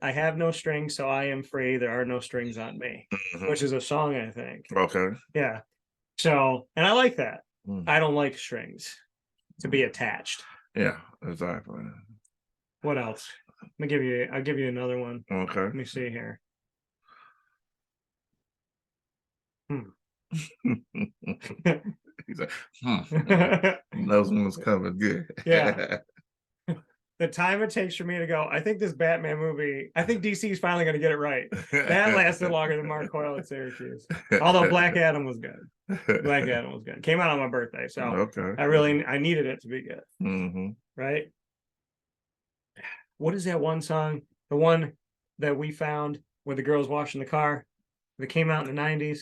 I have no strings, so I am free. There are no strings on me. Which is a song, I think. Okay. Yeah. So, and I like that. I don't like strings to be attached. Yeah, exactly. What else? I'll give you another one. Okay. Let me see here. He's like, Those ones coming good. Yeah. The time it takes for me to go, I think this Batman movie, I think DC is finally going to get it right. That lasted longer than Mark Coyle at Syracuse. Although Black Adam was good. Black Adam was good. Came out on my birthday, so I needed it to be good. Right? What is that one song? The one that we found where the girl's washing the car that came out in the 90s?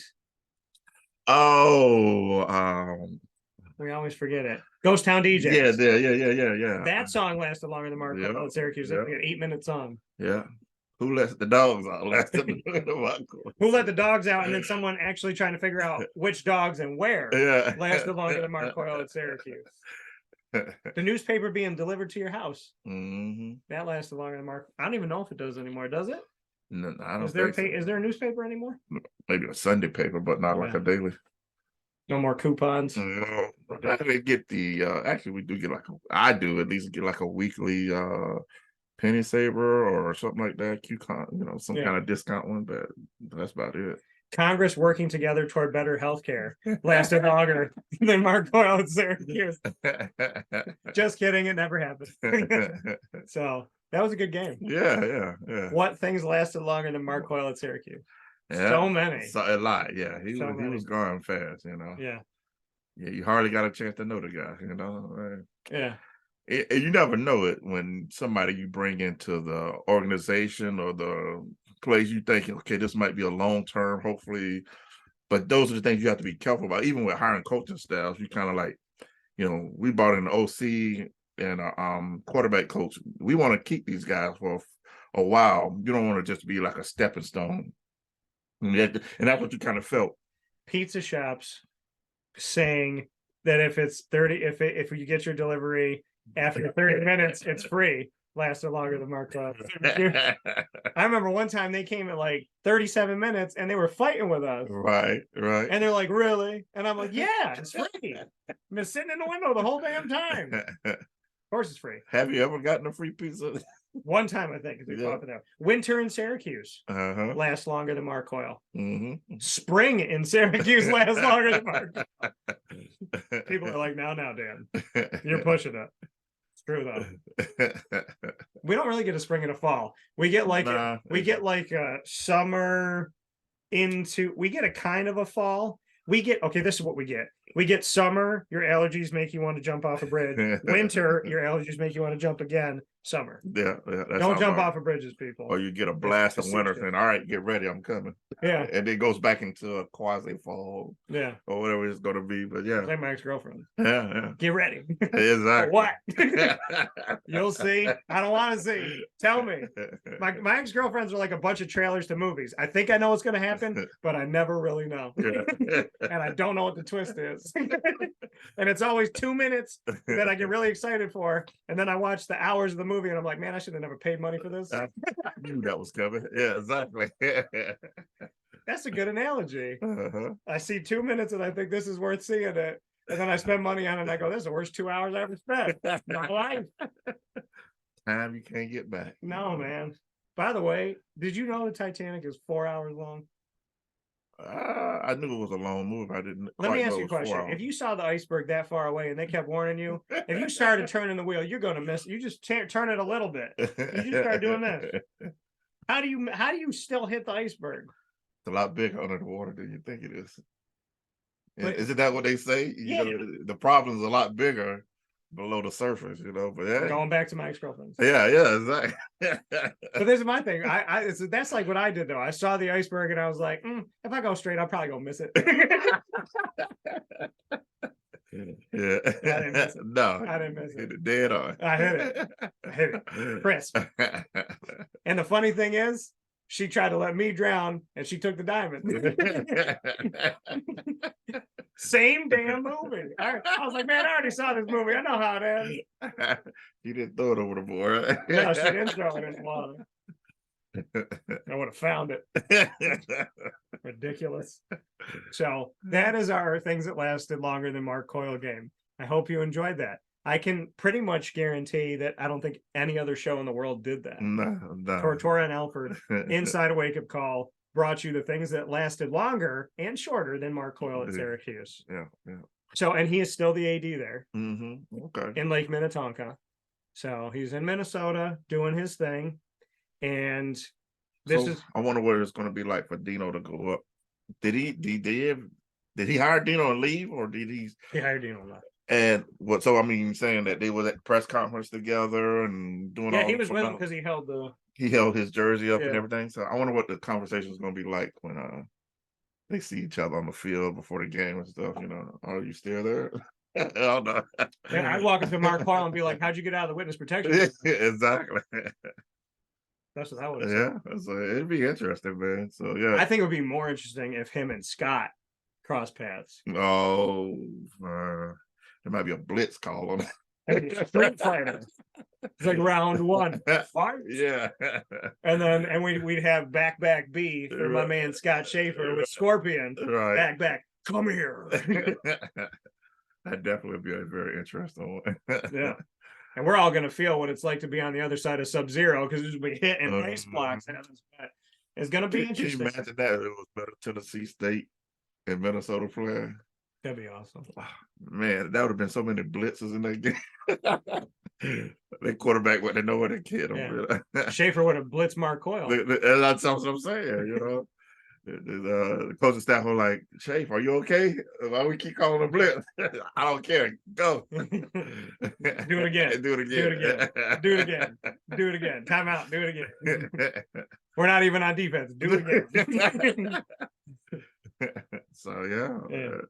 We always forget it. Ghost Town DJs. Yeah. That song lasted longer than Mark Coyle at Syracuse. Like an 8-minute song. Yeah. Who let the dogs out? Who let the dogs out? And then someone actually trying to figure out which dogs and where lasted longer than Mark Coyle at Syracuse. The newspaper being delivered to your house. That lasted longer than Mark. I don't even know if it does anymore. Does it? No, I don't. Is there a newspaper anymore? Maybe a Sunday paper, but not like a daily. No more coupons. No, I didn't get the. Actually, we do get I do at least get like a weekly penny saver or something like that. Coupon, some kind of discount one, but that's about it. Congress working together toward better health care lasted longer than Mark Coyle at Syracuse. Just kidding, it never happened. So that was a good game. Yeah. What things lasted longer than Mark Coyle at Syracuse? Yeah, so many. A lot, yeah. He was going fast, Yeah. Yeah, you hardly got a chance to know the guy, Yeah. You never know it when somebody you bring into the organization or the place you think, okay, this might be a long term, hopefully. But those are the things you have to be careful about. Even with hiring coaching staffs, you kind of like, we brought in an OC and a quarterback coach. We want to keep these guys for a while. You don't want to just be like a stepping stone. And that's what you kind of felt. Pizza shops saying that if it's 30, if you get your delivery after 30 minutes, it's free. lasted longer than Mark Coyle. I remember one time they came at like 37 minutes and they were fighting with us. Right. And they're like, really? And I'm like, yeah, it's free. I've been sitting in the window the whole damn time. Of course it's free. Have you ever gotten a free pizza? One time, I think, we popped it out. Winter in Syracuse lasts longer than Mark Coyle. Spring in Syracuse lasts longer than Mark Coyle. People are like, now, Dan, you're pushing it. It's true though. We don't really get a spring and a fall. We get like a summer into. We get a kind of a fall. We get this is what we get. We get summer. Your allergies make you want to jump off a bridge. Winter. Your allergies make you want to jump again. Summer. Yeah. Don't jump off of bridges, people. Or you get a blast of winter saying, all right, get ready, I'm coming. Yeah. And it goes back into a quasi fall. Yeah. Or whatever it's going to be. But yeah. Like my ex-girlfriend. Yeah. Get ready. Exactly. What? You'll see. I don't want to see. Tell me. My ex-girlfriends are like a bunch of trailers to movies. I think I know what's going to happen, but I never really know. And I don't know what the twist is. And it's always 2 minutes that I get really excited for. And then I watch the hours of the movie and I'm like, man, I should have never paid money for this. I knew that was coming. Yeah, exactly. That's a good analogy. I see 2 minutes and I think this is worth seeing it. And then I spend money on it and I go, this is the worst 2 hours I ever spent. My life. Time you can't get back. No, man. By the way, did you know the Titanic is 4 hours long? I knew it was a long move. I didn't. Let me ask you a question. If you saw the iceberg that far away and they kept warning you, if you started turning the wheel, you're going to miss. You just turn it a little bit. You just start doing this. How do you still hit the iceberg? It's a lot bigger under the water than you think it is. Isn't that what they say? Yeah. You know, the problem's a lot bigger below the surface, you know. But yeah, going back to my ex-girlfriends. Yeah, exactly. But this is my thing. That's like what I did though. I saw the iceberg and I was like, if I go straight, I'll probably go miss it. Yeah. I didn't miss it. No, I didn't miss it. Hit it dead on. I hit it. Crisp. And the funny thing is, she tried to let me drown and she took the diamond. Same damn movie. I was like, man, I already saw this movie. I know how it ends. You didn't throw it over the board. No, she didn't throw it in the water. I would have found it. Ridiculous. So that is our things that lasted longer than Mark Coyle game. I hope you enjoyed that. I can pretty much guarantee that I don't think any other show in the world did that. No. Tortora and Alford inside a wake up call brought you the things that lasted longer and shorter than Mark Coyle at Syracuse. Yeah. So, and he is still the AD there Okay. in Lake Minnetonka. So he's in Minnesota doing his thing. And I wonder what it's going to be like for Dino to go up. Did he hire Dino and leave, or did he hired Dino and left? And what? So I mean, saying that they were at the press conference together and doing. Yeah, he was with him because he held his jersey up and everything. So I wonder what the conversation is going to be like when they see each other on the field before the game and stuff. You know, are you still there? I don't know. Yeah, I'd walk up to Mark Coyle and be like, "How'd you get out of the witness protection?" Exactly. That's what I would have said. So it'd be interesting, man. So yeah, I think it would be more interesting if him and Scott cross paths. Oh, there might be a blitz call on it. Street fighter. It's like round one. Fight. Yeah. And we'd have back B for my man Scott Schaefer with Scorpion. Right. Back. Come here. That definitely would be a very interesting one. Yeah. And we're all gonna feel what it's like to be on the other side of Sub-Zero because there's be hitting ice blocks. It's gonna be interesting. Can you imagine that? It was better Tennessee State and Minnesota playing. That'd be awesome. Man, that would have been so many blitzes in that game. The quarterback wouldn't know what to kid him. Yeah. Schaefer would have blitzed Mark Coyle. That's what I'm saying, you know. The coaching staff were like, Schaefer, are you okay? Why we keep calling him blitz? I don't care. Go. Do it again. Do it again. Do it again. Do it again. Time out. Do it again. We're not even on defense. Do it again. So yeah.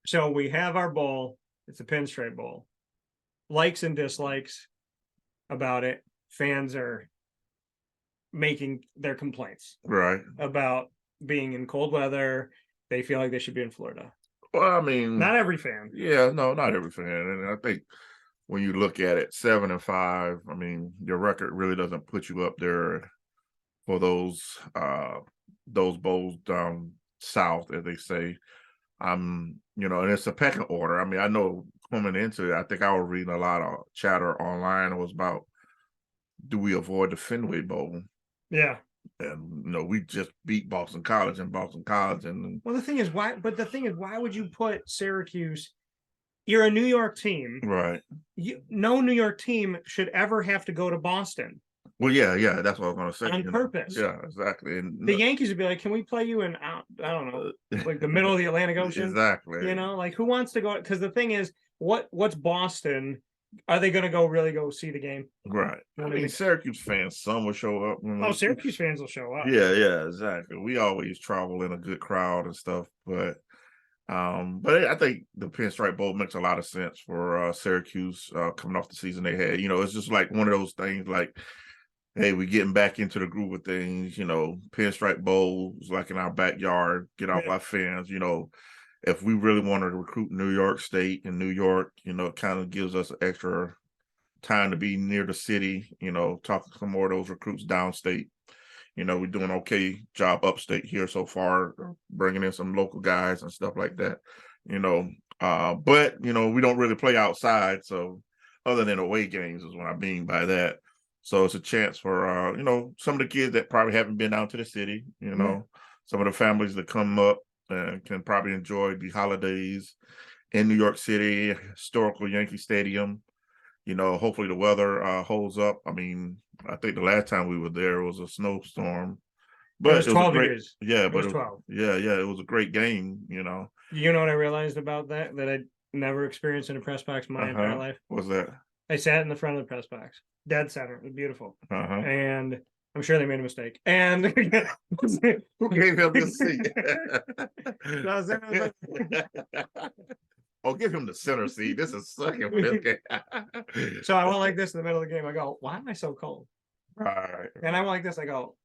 So we have our bowl. It's a Pinstripe Bowl. Likes and dislikes about it. Fans are making their complaints about being in cold weather. They feel like they should be in Florida. Well, I mean, not every fan. Yeah, no, not every fan. And I think when you look at it, 7-5, I mean, your record really doesn't put you up there for those bowls down south, as they say. And it's a pecking order. I mean, I know coming into it, I think I was reading a lot of chatter online. It was about, do we avoid the Fenway Bowl? Yeah. And we just beat Boston College and well, the thing is, why would you put Syracuse? You're a New York team, right? No New York team should ever have to go to Boston. Well, yeah, that's what I was going to say. On purpose. Yeah, exactly. And the Yankees would be like, can we play you in, I don't know, like the middle of the Atlantic Ocean? Exactly. Like who wants to go? Because the thing is, what's Boston? Are they going to really go see the game? Right. I mean, Syracuse fans, some will show up. Oh, Syracuse fans will show up. Yeah, exactly. We always travel in a good crowd and stuff, but I think the Pinstripe Bowl makes a lot of sense for Syracuse coming off the season they had. It's just like one of those things like, hey, we're getting back into the groove of things. Pinstripe Bowl is like in our backyard, get off our fans. If we really want to recruit New York State and New York, it kind of gives us extra time to be near the city, talking to some more of those recruits downstate. We're doing okay job upstate here so far, bringing in some local guys and stuff like that, but, we don't really play outside. So other than away games is what I mean by that. So it's a chance for, some of the kids that probably haven't been out to the city, some of the families that come up and can probably enjoy the holidays in New York City, historical Yankee Stadium. Hopefully the weather holds up. I mean, I think the last time we were there was a snowstorm, but it was 12 degrees. Yeah, but it was 12. It was a great game. You know what I realized about that I never experienced in a press box my entire life? What's that? I sat in the front of the press box, dead center. It was beautiful, and I'm sure they made a mistake. And who gave him this seat? Oh, give him the center seat. This is sucking. So I went like this in the middle of the game. I go, why am I so cold? Right. And I went like this. I go,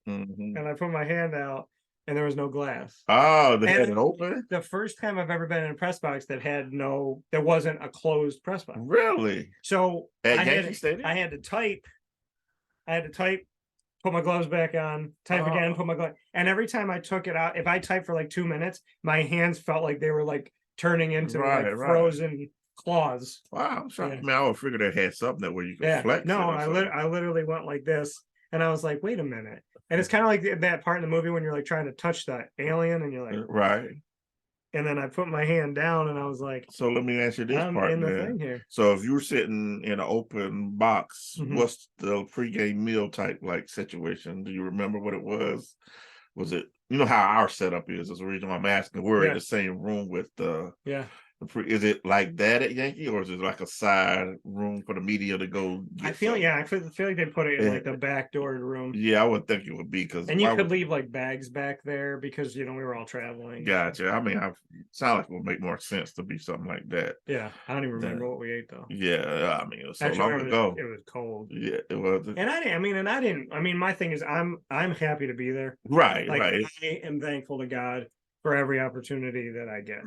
and I put my hand out, and there was no glass. Oh, they had it open? The first time I've ever been in a press box that there wasn't a closed press box. Really? So at Yankee Stadium? I had to type, put my gloves back on, type again, put my gloves. And every time I took it out, if I typed for like 2 minutes, my hands felt like they were like turning into frozen claws. Wow. I'm sorry. Yeah. I mean, I would figure they had something that where you could flex. No, I literally went like this, and I was like, wait a minute. And it's kind of like that part in the movie when you're like trying to touch the alien, and you're like, right. And then I put my hand down, and I was like, so let me ask you this part, in the thing here. So if you're sitting in an open box, what's the pregame meal type like situation? Do you remember what it was? Was it, how our setup is? That's the reason why I'm asking. We're in the same room with the is it like that at Yankee, or is it like a side room for the media to go get I feel like they put it in like the backdoored room. Yeah, I would think it would be, because you could leave like bags back there because we were all traveling. Gotcha. I mean, I sound like it would make more sense to be something like that. Yeah, I don't even remember what we ate though. Yeah, I mean, it was so long ago. It was cold. Yeah, it was. And I didn't. My thing is, I'm happy to be there. Right, right. I am thankful to God for every opportunity that I get.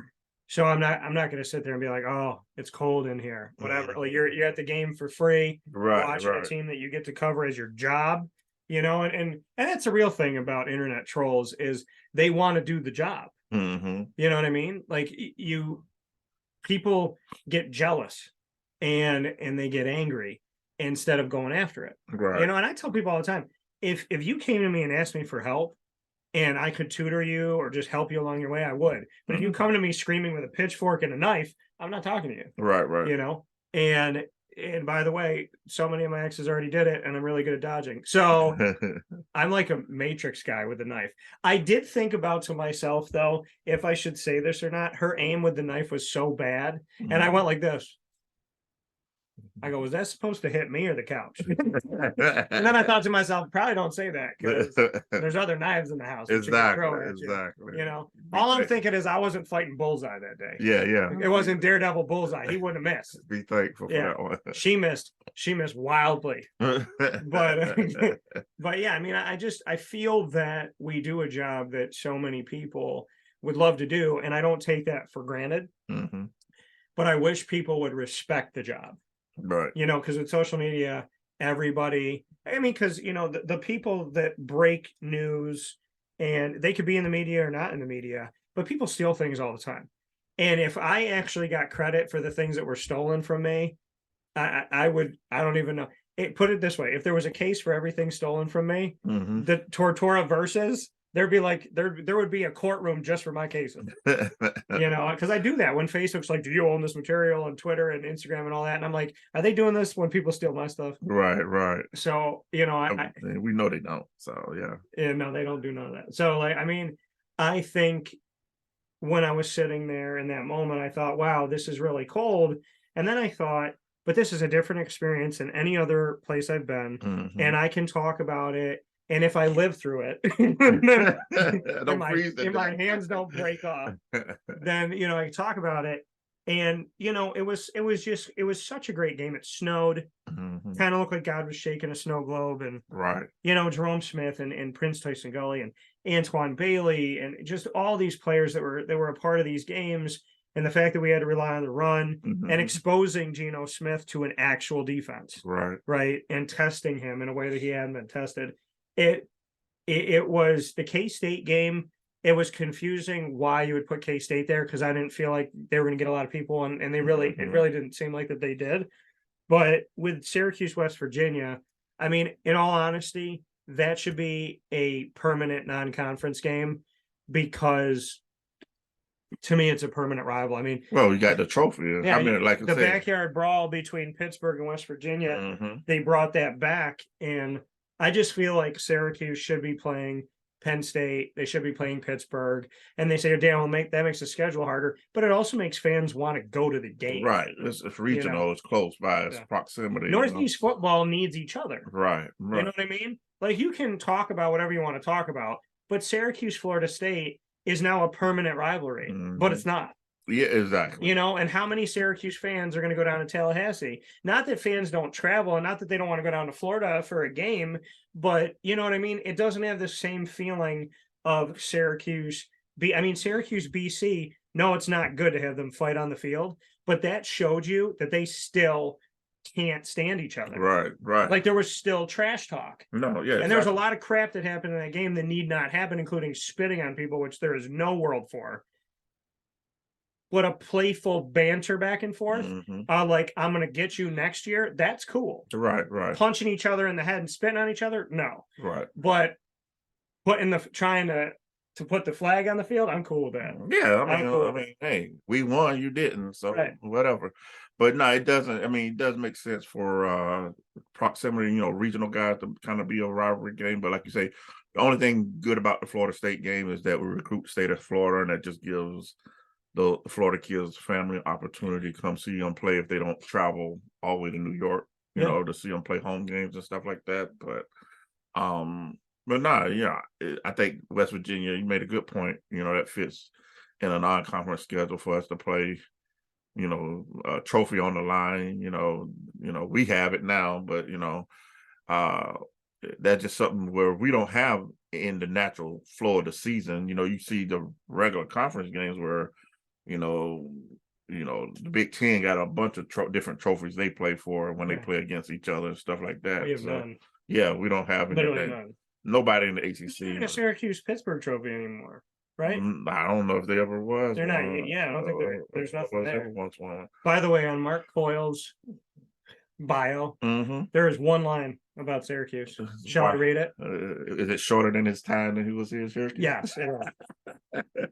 So I'm not going to sit there and be like, oh, it's cold in here, whatever. Like you're at the game for free, watching a team that you get to cover as your job, and that's the real thing about internet trolls is they want to do the job. You know what I mean? Like people get jealous and they get angry instead of going after it. Right. And I tell people all the time, if you came to me and asked me for help, and I could tutor you or just help you along your way, I would. But if you come to me screaming with a pitchfork and a knife, I'm not talking to you. Right. And by the way, so many of my exes already did it, and I'm really good at dodging. So I'm like a Matrix guy with a knife. I did think about to myself, though, if I should say this or not. Her aim with the knife was so bad, and I went like this. I go, was that supposed to hit me or the couch? And then I thought to myself, probably don't say that because there's other knives in the house. Exactly. All I'm thinking is I wasn't fighting Bullseye that day. Yeah. It wasn't Daredevil Bullseye. He wouldn't have missed. Be thankful for that one. She missed wildly. But yeah, I mean, I feel that we do a job that so many people would love to do, and I don't take that for granted. Mm-hmm. But I wish people would respect the job, Right. you know, because with social media, everybody, I mean, because, you know, the people that break news, and they could be in the media or not in the media, but people steal things all the time. And if I actually got credit for the things that were stolen from me, I would, I don't even know. Put it this way: if there was a case for everything stolen from me, Mm-hmm. the Tortora verses, there'd be like there would be a courtroom just for my cases. You know, because I do that when Facebook's like, "Do you own this material?" and Twitter and Instagram and all that, and I'm like, "Are they doing this when people steal my stuff?" Right, right. So, you know, we know they don't. So yeah, no, they don't do none of that. So, like, I mean, I think when I was sitting there in that moment, I thought, "Wow, this is really cold," and then I thought, "But this is a different experience than any other place I've been, Mm-hmm. and I can talk about it." And if I live through it, and my hands don't break off, then, you know, I can talk about it. And, you know, it was such a great game. It snowed, Mm-hmm. kind of looked like God was shaking a snow globe. And, Right. you know, Jerome Smith and Prince Tyson Gully and Antoine Bailey and just all these players that were a part of these games. And the fact that we had to rely on the run Mm-hmm. and exposing Geno Smith to an actual defense, right, and testing him in a way that he hadn't been tested. It was the K-State game. It was confusing why you would put K-State there, because I didn't feel like they were going to get a lot of people, and they really, Mm-hmm. it really didn't seem like that they did. But with Syracuse, West Virginia, I mean, in all honesty, that should be a permanent non-conference game, because to me, it's a permanent rival. I mean, well, you got the trophy. yeah, I mean, like I the said, backyard brawl between Pittsburgh and West Virginia, mm-hmm. they brought that back, and I just feel like Syracuse should be playing Penn State. They should be playing Pittsburgh, and they say, "Dan, that makes the schedule harder," but it also makes fans want to go to the game. Right, it's regional, you know? It's close by, it's proximity. Northeast football needs each other. Right. You know what I mean? Like, you can talk about whatever you want to talk about, but Syracuse, Florida State is now a permanent rivalry, but it's not. Yeah, exactly. You know, and how many Syracuse fans are going to go down to Tallahassee? Not that fans don't travel, and not that they don't want to go down to Florida for a game, but you know what I mean? It doesn't have the same feeling of Syracuse. Syracuse, BC, no, it's not good to have them fight on the field, but that showed you that they still can't stand each other. Right. Like, there was still trash talk. No, yeah. And there's a lot of crap that happened in that game that need not happen, including spitting on people, which there is no world for. But a playful banter back and forth, like, I'm going to get you next year, that's cool. Right. Punching each other in the head and spitting on each other, no. Right. But trying to put the flag on the field, I'm cool with that. Yeah, I mean, hey, we won, you didn't, so whatever. But no, it doesn't. I mean, it does make sense for proximity, you know, regional guys to kind of be a rivalry game. But like you say, the only thing good about the Florida State game is that we recruit the state of Florida, and that just gives the Florida kids family opportunity to come see them play if they don't travel all the way to New York, you know, to see them play home games and stuff like that. But no, yeah, I think West Virginia, you made a good point. You know, that fits in a non-conference schedule for us to play, you know, a trophy on the line. You know, we have it now, but you know, that's just something where we don't have in the natural flow of the season. You know, you see the regular conference games where, you know, the Big Ten got a bunch of different trophies they play for when they play against each other and stuff like that. We have none. Yeah, we don't have literally none. Nobody in the ACC. Not a Syracuse Pittsburgh trophy anymore, right? I don't know if there ever was. They're not. Yeah, I don't think there's nothing there. Once one. By the way, on Mark Coyle's bio, there is one line about Syracuse. Shall I read it? Is it shorter than his time that he was here in Syracuse? Yes,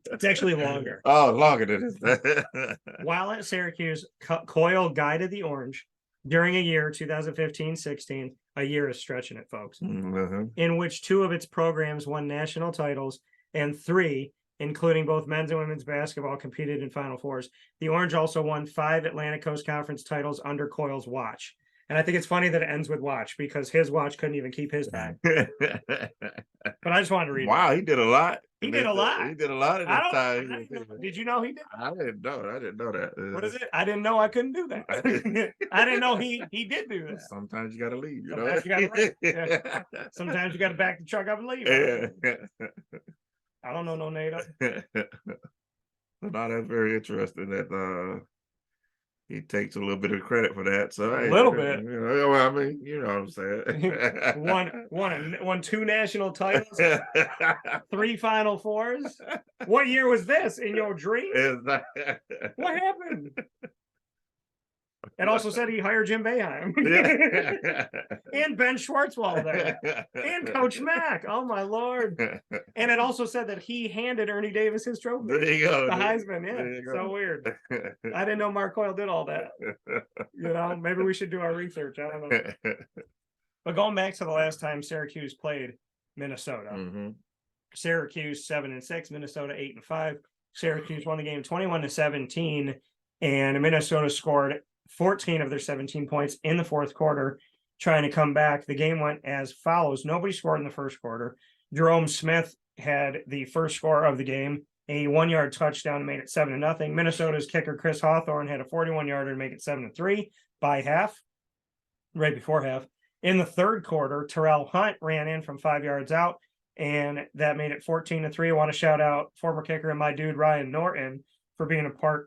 it's actually longer. Oh, longer than this. While at Syracuse, Coyle guided the Orange during a year, 2015-16, a year is stretching it, folks, in which 2 of its programs won national titles, and 3, including both men's and women's basketball, competed in Final Fours. The Orange also won 5 Atlantic Coast Conference titles under Coyle's watch. And I think it's funny that it ends with watch, because his watch couldn't even keep his time. But I just wanted to read. Wow, he did a lot. He did a lot. He did a lot of this time. Did you know he did? I didn't know that. What is it? I didn't know I couldn't do that. I didn't know he did do that. Sometimes you got to leave. Sometimes you got to Sometimes you got to back the truck up and leave. I don't know no native. No, that's very interesting that he takes a little bit of credit for that. So A hey, little bit. you know, well, I mean, you know what I'm saying. won 2 national titles, 3 Final Fours. What year was this in your dream? What happened? It also said he hired Jim Boeheim and Ben Schwartzwald there and Coach Mack. Oh my Lord! And it also said that he handed Ernie Davis his trophy, There you go, the Heisman. Yeah, so weird. I didn't know Mark Coyle did all that. You know, maybe we should do our research. I don't know. But going back to the last time Syracuse played Minnesota, Syracuse 7-6, Minnesota 8-5. Syracuse won the game 21-17, and Minnesota scored 14 of their 17 points in the fourth quarter, trying to come back. The game went as follows. Nobody scored in the first quarter. Jerome Smith had the first score of the game, a 1-yard touchdown, made it 7-0. Minnesota's kicker Chris Hawthorne had a 41-yarder to make it 7-3 by half, right before half. In the third quarter, Terrell Hunt ran in from 5 yards out, and that made it 14-3. I want to shout out former kicker and my dude Ryan Norton for being a part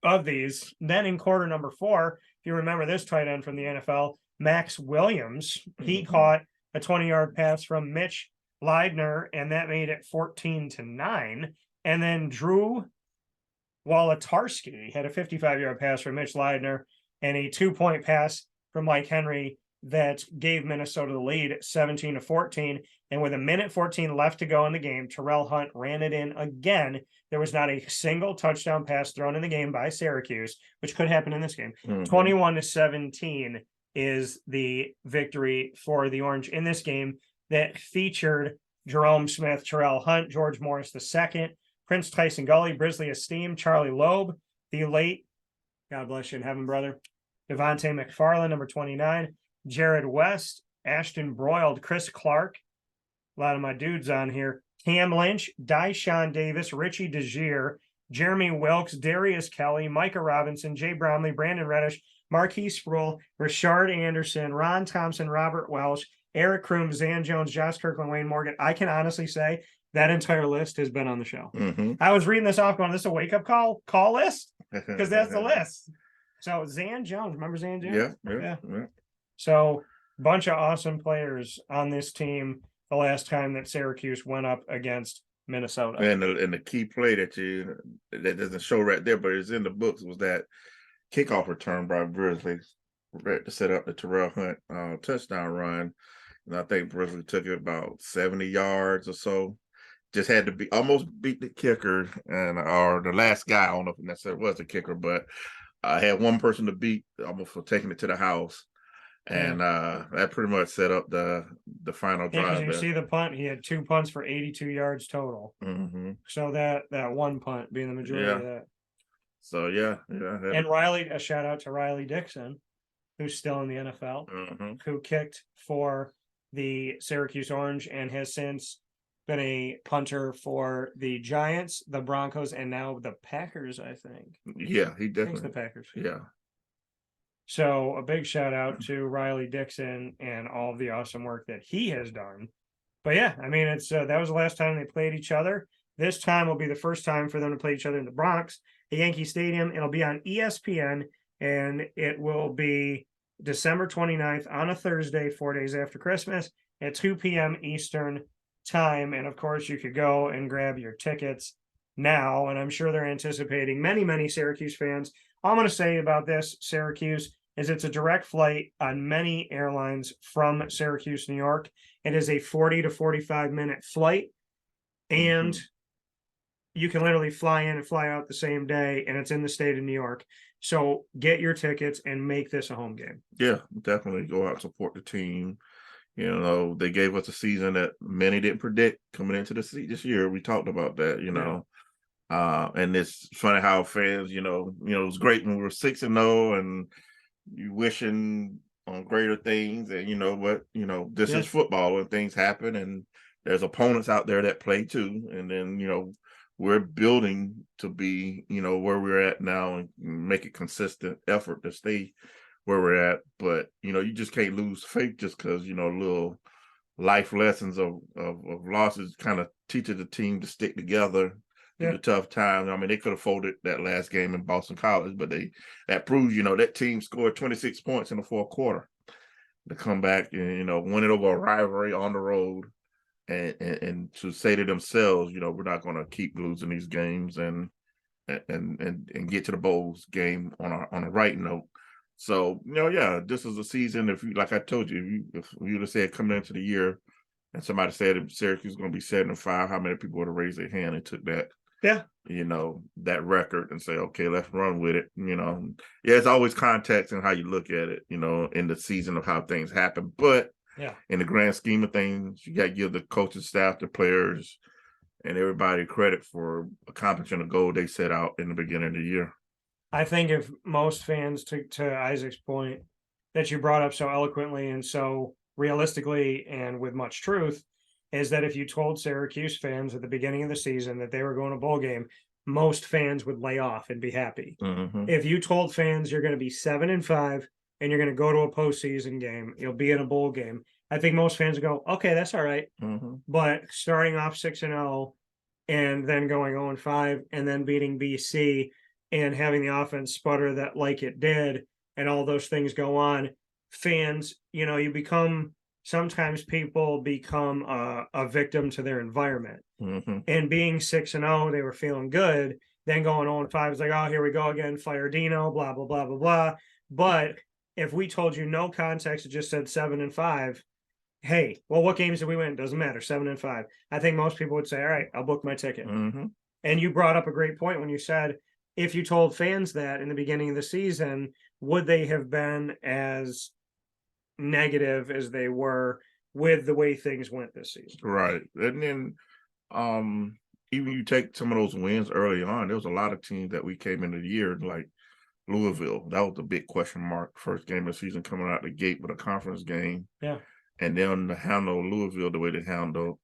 of these. Then in quarter number 4, if you remember this tight end from the NFL, Max Williams, he caught a 20-yard pass from Mitch Leidner, and that made it 14-9. And then Drew Wolotarski had a 55-yard pass from Mitch Leidner and a 2-point pass from Mike Henry that gave Minnesota the lead 17-14. And with 1:14 left to go in the game, Terrell Hunt ran it in again. There was not a single touchdown pass thrown in the game by Syracuse, which could happen in this game. 21-17 is the victory for the Orange in this game that featured Jerome Smith, Terrell Hunt, George Morris II, Prince Tyson Gully, Brisley Esteem, Charlie Loeb, the late, God bless you in heaven, brother, Devontae McFarland, number 29, Jared West, Ashton Broiled, Chris Clark, a lot of my dudes on here, Cam Lynch, Dyshawn Davis, Richie DeGier, Jeremy Wilkes, Darius Kelly, Micah Robinson, Jay Brownlee, Brandon Reddish, Marquise Sproul, Rashard Anderson, Ron Thompson, Robert Welsh, Eric Kroom, Zan Jones, Josh Kirkland, Wayne Morgan. I can honestly say that entire list has been on the show. I was reading this off going, this is a wake-up call list? Because that's the list. So Zan Jones, remember Zan Jones? Yeah. So bunch of awesome players on this team the last time that Syracuse went up against Minnesota. And the key play that doesn't show right there, but it's in the books, was that kickoff return by Brisley to set up the Terrell Hunt touchdown run. And I think Brisley took it about 70 yards or so. Just had to almost beat the kicker or the last guy. I don't know if necessarily was the kicker, but I had one person to beat almost for taking it to the house. And that pretty much set up the final drive. You see the punt, he had 2 punts for 82 yards total. So that one punt being the majority of that. So and Riley, a shout out to Riley Dixon, who's still in the NFL, who kicked for the Syracuse Orange and has since been a punter for the Giants, the Broncos, and now the Packers, I think. Yeah, he definitely. The Packers. Yeah. So a big shout out to Riley Dixon and all of the awesome work that he has done. But yeah, I mean, it's that was the last time they played each other. This time will be the first time for them to play each other in the Bronx, at Yankee Stadium. It'll be on ESPN, and it will be December 29th on a Thursday, 4 days after Christmas at 2 p.m. Eastern time. And of course, you could go and grab your tickets now. And I'm sure they're anticipating many Syracuse fans. All I'm going to say about this, Syracuse, is it's a direct flight on many airlines from Syracuse, New York. It is a 40 to 45 minute flight, and you can literally fly in and fly out the same day, and it's in the state of New York. So get your tickets and make this a home game. Yeah, definitely go out, support the team. You know, they gave us a season that many didn't predict coming into this year. We talked about that, you know. And it's funny how fans, it was great when we were 6-0 and you wishing on greater things, and but this is football and things happen, and there's opponents out there that play too, and then we're building to be where we're at now and make a consistent effort to stay where we're at. But you just can't lose faith just because a little life lessons of losses, kind of teaches the team to stick together through the tough times. I mean, they could have folded that last game in Boston College, but that proves, that team scored 26 points in the fourth quarter to come back and, win it over a rivalry on the road and to say to themselves, we're not going to keep losing these games and get to the Bowls game on a right note. So, this is a season. If you, like I told you, if you would have said coming into the year and somebody said if Syracuse is going to be 7-5, how many people would have raised their hand and took that? Yeah. That record and say, okay, let's run with it. It's always context and how you look at it, in the season of how things happen. But in the grand scheme of things, you got to give the coaching staff, the players, and everybody credit for accomplishing a goal they set out in the beginning of the year. I think if most fans, to Isaac's point that you brought up so eloquently and so realistically and with much truth, is that if you told Syracuse fans at the beginning of the season that they were going to a bowl game, most fans would lay off and be happy. Mm-hmm. If you told fans you're going to be 7-5 and you're going to go to a postseason game, you'll be in a bowl game, I think most fans would go, okay, that's all right. Mm-hmm. But starting off 6-0 and then going 0-5 and then beating BC and having the offense sputter that like it did and all those things go on, fans, you become, sometimes people become a victim to their environment. Mm-hmm. And being 6-0, they were feeling good. Then going 0-5 is like, oh, here we go again, fire Dino, blah, blah, blah, blah, blah. But if we told you no context, it just said 7-5, hey, well, what games did we win? Doesn't matter, 7-5. I think most people would say, all right, I'll book my ticket. Mm-hmm. And you brought up a great point when you said, if you told fans that in the beginning of the season, would they have been as negative as they were with the way things went this season? Right. And then even you take some of those wins early on, there was a lot of teams that we came into the year like Louisville. That was the big question mark. First game of the season coming out the gate with a conference game. Yeah. And then to handle Louisville the way they handled.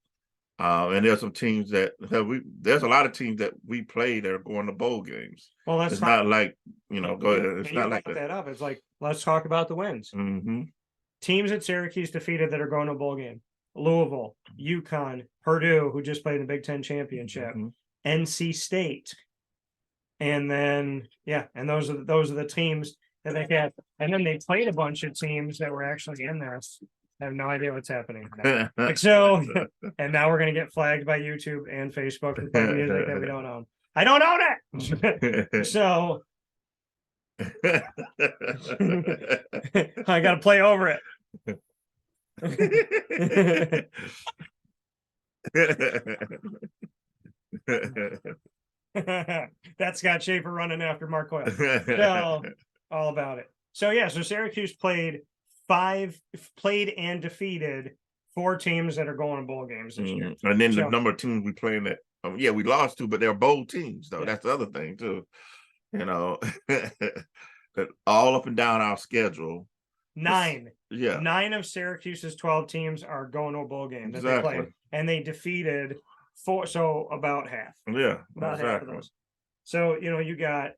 And there's some teams there's a lot of teams that we play that are going to bowl games. Well, it's not like, go ahead. It's not like that up. It's like, let's talk about the wins. Mm-hmm. Teams that Syracuse defeated that are going to a bowl game: Louisville, UConn, Purdue, who just played in the Big Ten championship, NC State, and then and those are the teams that they had. And then they played a bunch of teams that were actually in there. I have no idea what's happening. So, and now we're going to get flagged by YouTube and Facebook and play music that we don't own. I don't own it. So I got to play over it. That's Scott Schaefer running after Mark Coyle. So, all about it. So so Syracuse played and defeated 4 teams that are going to bowl games this year. And then the number of teams we playing that, we lost to, but they're bowl teams, though. That's the other thing, too. That all up and down our schedule. 9. 9 of Syracuse's 12 teams are going to a bowl game that they played. And they defeated 4, so about half. Yeah, about half of those. So, you got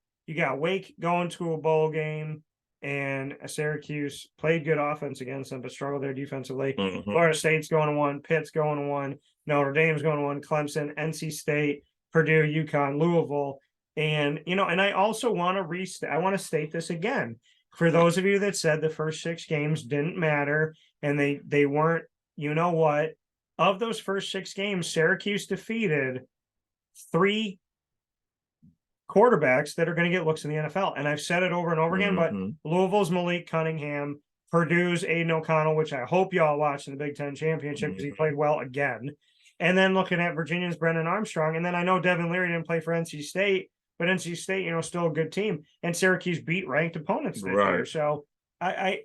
Wake going to a bowl game. And Syracuse played good offense against them, but struggled there defensively. Mm-hmm. Florida State's going to 1, Pitt's going to 1, Notre Dame's going to 1, Clemson, NC State, Purdue, UConn, Louisville. And, and I also want to state this again. For those of you that said the first 6 games didn't matter and they weren't, of those first 6 games, Syracuse defeated 3 quarterbacks that are going to get looks in the NFL. And I've said it over and over again, but Louisville's Malik Cunningham, Purdue's Aiden O'Connell, which I hope y'all watched in the Big Ten championship because he played well again. And then looking at Virginia's Brennan Armstrong. And then I know Devin Leary didn't play for NC State, but NC State, still a good team. And Syracuse beat ranked opponents this year. So I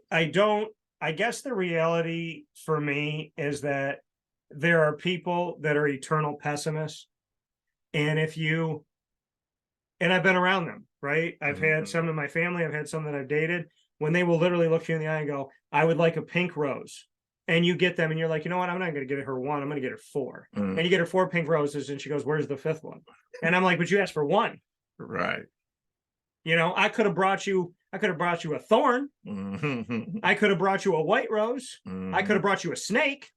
guess the reality for me is that there are people that are eternal pessimists. And I've been around them, right? I've had some in my family. I've had some that I've dated. When they will literally look you in the eye and go, I would like a pink rose. And you get them and you're like, you know what? I'm not going to get her 1. I'm going to get her 4. And you get her 4 pink roses. And she goes, where's the 5th one? And I'm like, but you asked for 1. Right. I could have brought you a thorn. I could have brought you a white rose. I could have brought you a snake.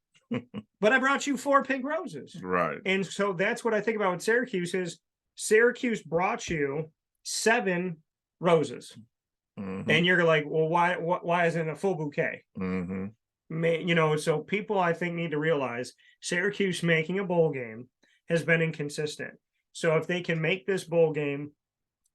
but I brought you 4 pink roses. Right. And so that's what I think about with Syracuse is Syracuse brought you 7 roses. And you're like, well, why isn't it a full bouquet? So people, I think, need to realize Syracuse making a bowl game has been inconsistent. So if they can make this bowl game,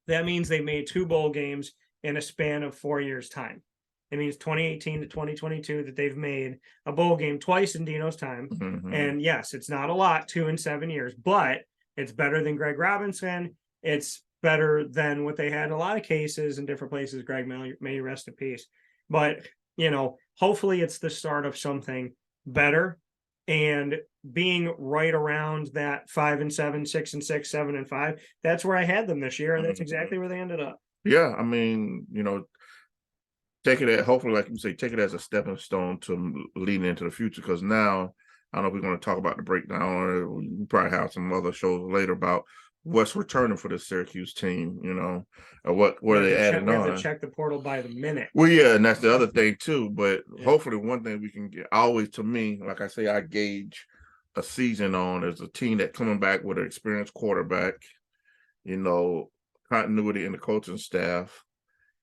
that means they made 2 bowl games in a span of 4 years' time. It means 2018 to 2022 that they've made a bowl game twice in Dino's time. And yes, it's not a lot, 2 in 7 years, but it's better than Greg Robinson. It's better than what they had in a lot of cases in different places. Greg may rest in peace. But, hopefully it's the start of something better. And being right around that 5 and 7, 6 and 6, 7 and 5, that's where I had them this year. And that's exactly where they ended up. Yeah. I mean, take it hopefully, like you say, take it as a stepping stone to leading into the future. Because now, I don't know if we're going to talk about the breakdown, or we probably have some other shows later about what's returning for the Syracuse team, or where they adding on. We have to check the portal by the minute. Well, yeah, and that's the other thing too. But hopefully, one thing we can get always, to me, like I say, I gauge a season on as a team that coming back with an experienced quarterback, continuity in the coaching staff.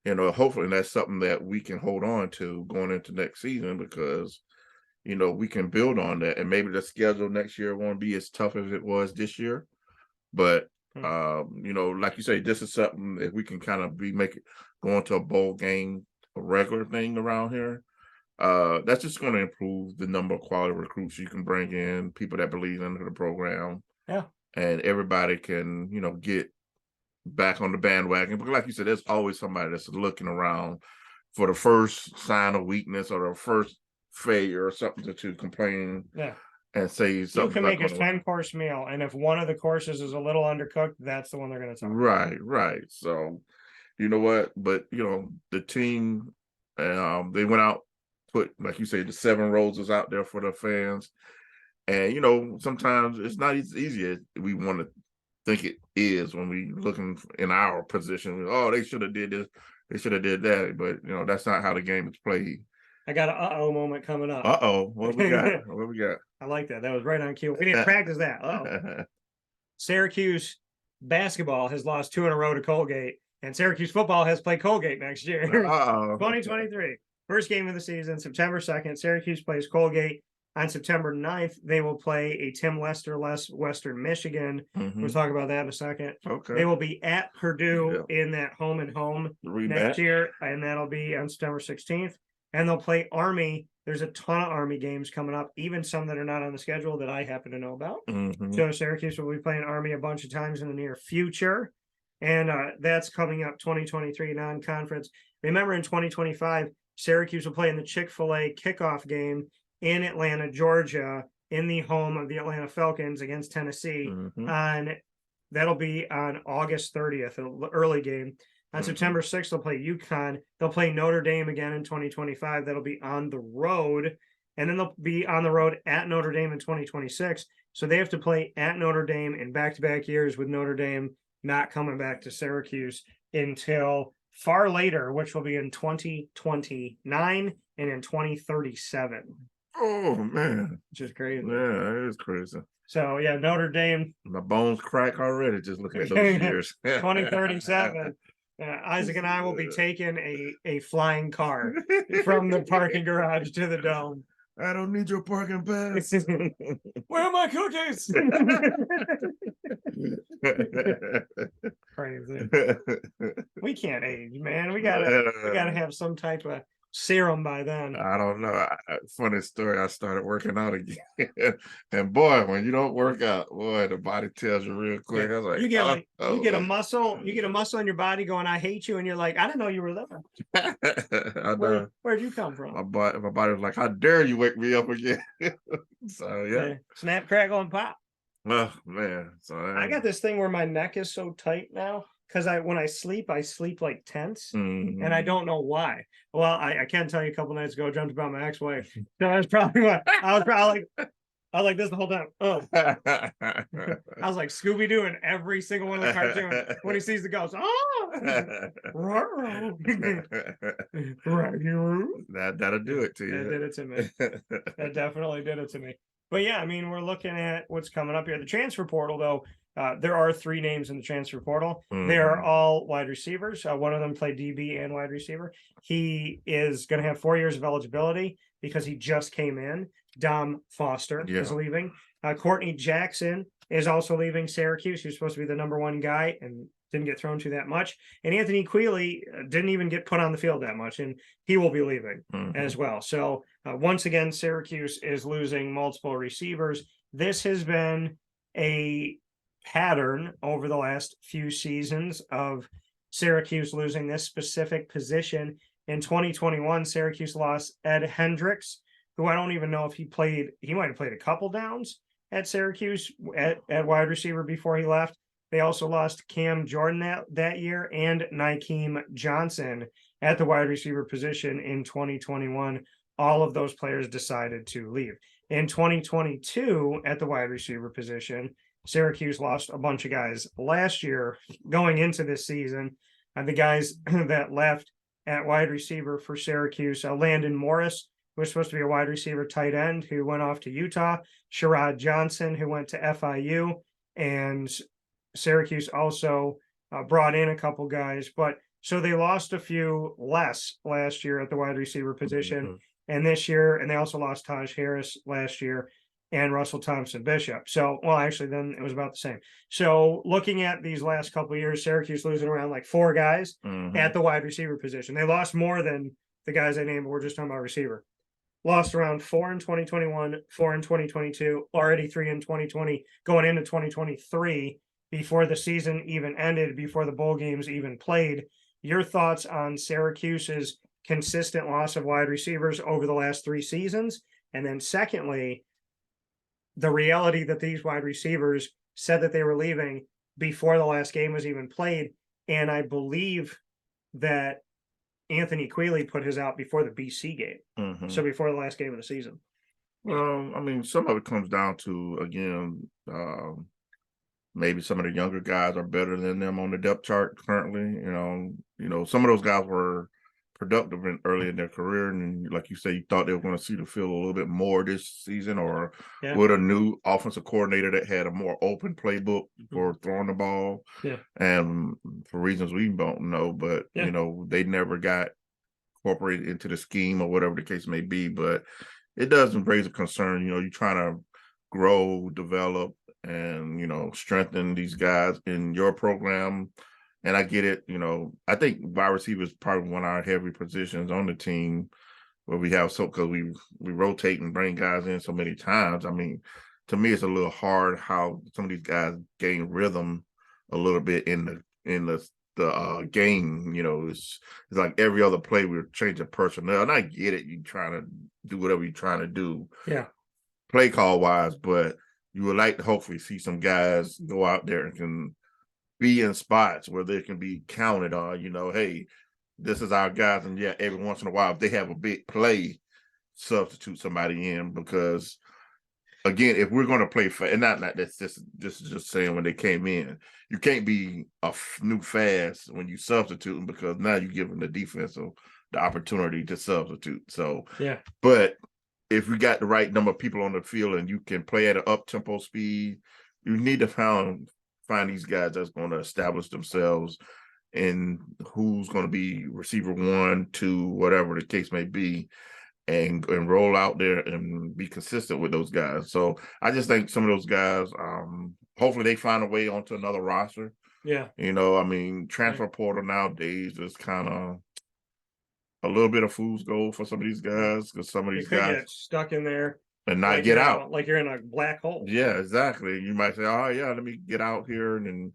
Hopefully that's something that we can hold on to going into next season, because we can build on that, and maybe the schedule next year won't be as tough as it was this year. But like you say, this is something if we can kind of going to a bowl game, a regular thing around here. That's just going to improve the number of quality recruits you can bring in, people that believe in the program. Yeah, and everybody can get back on the bandwagon. But like you said, there's always somebody that's looking around for the first sign of weakness or the first failure or something to complain. Yeah. And say something. You can make a 10-course meal, and if one of the courses is a little undercooked, that's the one they're going to talk about. Right. So, you know what? But the team, they went out, put, like you say, the 7 roses out there for the fans, and sometimes it's not as easy as we want to think it is when we looking in our position. Oh, they should have did this, they should have did that, but that's not how the game is played. I got an uh-oh moment coming up. Uh-oh, what we got? What we got? I like that. That was right on cue. We didn't practice that. Uh-oh. Syracuse basketball has lost 2 in a row to Colgate, and Syracuse football has played Colgate next year. 2023. First game of the season, September 2nd. Syracuse plays Colgate. On September 9th, they will play a Tim Lester-less Western Michigan. We'll talk about that in a second. Okay. They will be at Purdue in that home and home next year, and that'll be on September 16th. And they'll play Army. There's a ton of Army games coming up, even some that are not on the schedule that I happen to know about. So Syracuse will be playing Army a bunch of times in the near future. And that's coming up 2023 non-conference. Remember, in 2025, Syracuse will play in the Chick-fil-A kickoff game in Atlanta, Georgia, in the home of the Atlanta Falcons against Tennessee. That'll be on August 30th, an early game. On September 6th, they'll play UConn. They'll play Notre Dame again in 2025. That'll be on the road. And then they'll be on the road at Notre Dame in 2026. So they have to play at Notre Dame in back-to-back years, with Notre Dame not coming back to Syracuse until far later, which will be in 2029 and in 2037. Oh, man. Which is crazy. Yeah, it is crazy. So, yeah, Notre Dame. My bones crack already just looking at those years. 2037. Isaac and I will be taking a flying car from the parking garage to the dome. I don't need your parking pass. Where are my cookies? Crazy. We can't age, man. We gotta have some type of serum by then. I don't know. Funny story. I started working out again, and boy, when you don't work out, boy, the body tells you real quick. I was like, you get a muscle in your body going, "I hate you," and you're like, "I didn't know you were living." Where'd you come from? My body was like, "How dare you wake me up again?" So yeah, snap, crackle, and pop. Oh man, so I got this thing where my neck is so tight now. Because when I sleep like tense, and I don't know why. Well, I can tell you a couple nights ago, I dreamt about my ex-wife. So that's probably what I was probably like, I was like this the whole time. Oh, I was like Scooby-Doo in every single one of the cartoons. When he sees the ghost, oh, that'll do it to you. That did it to me. That definitely did it to me. But yeah, I mean, we're looking at what's coming up here. The transfer portal, though, there are 3 names in the transfer portal. They are all wide receivers. One of them played DB and wide receiver. He is going to have 4 years of eligibility because he just came in. Dom Foster is leaving. Courtney Jackson is also leaving Syracuse. He was supposed to be the #1 guy and didn't get thrown to that much. And Anthony Quealy didn't even get put on the field that much, and he will be leaving as well. So once again, Syracuse is losing multiple receivers. This has been a pattern over the last few seasons of Syracuse losing this specific position. In 2021, Syracuse lost Ed Hendricks, who I don't even know if he played. He might have played a couple downs at Syracuse at wide receiver before he left. They also lost Cam Jordan that year and Nykeem Johnson at the wide receiver position in 2021. All of those players decided to leave. In 2022, at the wide receiver position, Syracuse lost a bunch of guys last year going into this season. The guys that left at wide receiver for Syracuse, Landon Morris, who was supposed to be a wide receiver tight end, who went off to Utah, Sherrod Johnson, who went to FIU, and Syracuse also brought in a couple guys, but so they lost a few less last year at the wide receiver position, and this year, and they also lost Taj Harris last year and Russell Thompson Bishop. So, well, actually, then it was about the same. So, looking at these last couple of years, Syracuse losing around like 4 guys at the wide receiver position. They lost more than the guys I named, but we're just talking about receiver. Lost around 4 in 2021, 4 in 2022, already 3 in 2020, going into 2023. Before the season even ended, before the bowl games even played. Your thoughts on Syracuse's consistent loss of wide receivers over the last 3 seasons? And then secondly, the reality that these wide receivers said that they were leaving before the last game was even played. And I believe that Anthony Quealy put his out before the BC game. So before the last game of the season. Well, I mean, some of it comes down to, again, maybe some of the younger guys are better than them on the depth chart currently. You know, some of those guys were productive early in their career, and like you say, you thought they were going to see the field a little bit more this season, or with a new offensive coordinator that had a more open playbook for throwing the ball. And for reasons we don't know, but you know, they never got incorporated into the scheme or whatever the case may be. But it doesn't raise a concern. You know, you're trying to grow, develop, and, you know, strengthen these guys in your program. And I get it. You know, I think wide receiver is probably one of our heavy positions on the team where we have because we rotate and bring guys in so many times. I mean, to me, it's a little hard how some of these guys gain rhythm a little bit in the game. You know, it's like every other play we're changing personnel. And I get it. You're trying to do whatever you're trying to do. Play call wise, but you would like to hopefully see some guys go out there and can be in spots where they can be counted on. You know, hey, this is our guys, and every once in a while, if they have a big play, substitute somebody in, because again, if we're going to play and not this is just saying when they came in, you can't be a new fast when you substitute them, because now you're giving the defense the opportunity to substitute. So but if we got the right number of people on the field and you can play at an up-tempo speed, you need to find these guys that's going to establish themselves and who's going to be receiver 1, 2, whatever the case may be, and roll out there and be consistent with those guys. So I just think some of those guys, hopefully they find a way onto another roster. You know, I mean, transfer portal nowadays is kind of a little bit of fool's gold for some of these guys, because some of these guys get stuck in there and not get out, like you're in a black hole. Yeah, exactly. You might say, "Oh yeah, let me get out here," and then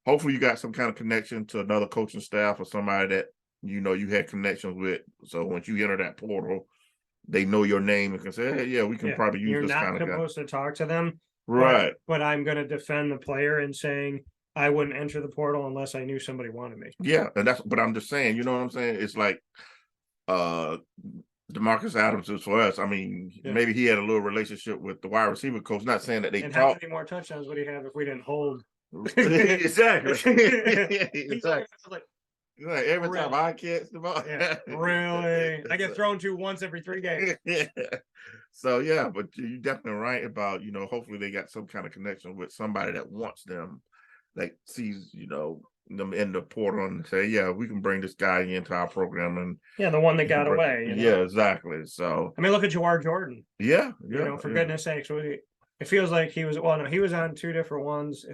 hopefully you got some kind of connection to another coaching staff or somebody that you know you had connections with. So once you enter that portal, they know your name and can say, "Hey, yeah, we can probably use this kind of guy." You're not supposed to talk to them, right? But I'm going to defend the player and saying I wouldn't enter the portal unless I knew somebody wanted me. Yeah, and but I'm just saying, you know what I'm saying? It's like the Demarcus Adams is for us. I mean, maybe he had a little relationship with the wide receiver coach. Not saying that they and talk. how many more touchdowns would he have if we didn't hold? Exactly. Exactly. Like every really? time I catch the ball, really, I get thrown to once every 3 games. So yeah, but you're definitely right about hopefully they got some kind of connection with somebody that wants them, like sees them in the portal and say, yeah, we can bring this guy into our program, and the one that got away. Yeah, exactly. So I mean, look at Jawar Jordan. Yeah. For goodness sakes, it feels like he was. Well, no, he was on 2 different ones.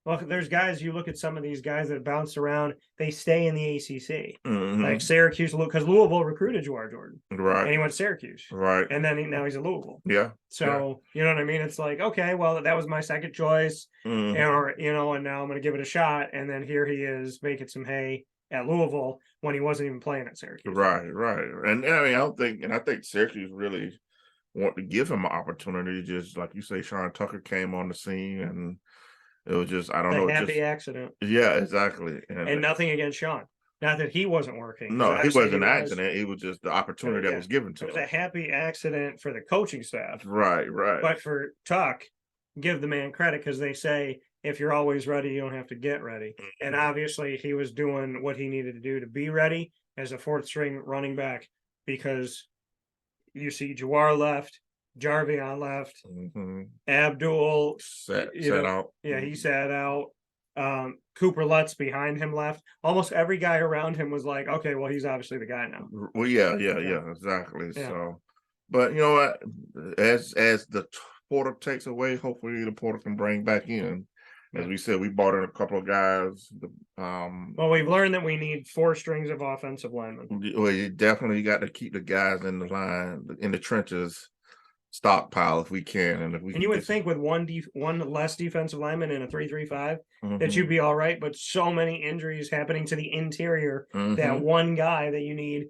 Well, there's guys, you look at some of these guys that bounce around, they stay in the ACC. Like Syracuse, because Louisville recruited Jawar Jordan. Right. And he went to Syracuse. Right. And then now he's at Louisville. Yeah. So, you know what I mean? It's like, okay, well, that was my second choice. And now I'm going to give it a shot. And then here he is making some hay at Louisville when he wasn't even playing at Syracuse. Right. And I mean, I think Syracuse really want to give him an opportunity. Just like you say, Sean Tucker came on the scene, and it was just, I don't know. Happy accident. Yeah, exactly. And nothing against Sean. Not that he wasn't working. No, he wasn't an accident. It was just the opportunity that was given to him. It was a happy accident for the coaching staff. Right. But for Tuck, give the man credit, because they say, if you're always ready, you don't have to get ready. And obviously he was doing what he needed to do to be ready as a 4th string running back, because you see Jawar left, Jarvion left, Abdul sat out. Yeah, he sat out. Cooper Lutz behind him left. Almost every guy around him was like, okay, well, he's obviously the guy now. Well, yeah, exactly. Yeah. So, but you know what? As the portal takes away, hopefully the portal can bring back in. As we said, we brought in a couple of guys. Well, we've learned that we need 4 strings of offensive linemen. Well, you definitely got to keep the guys in the line, in the trenches, stockpile if we can. And if we you would think with one less defensive lineman in a 3-3-5 that you'd be all right, but so many injuries happening to the interior, that one guy that you need.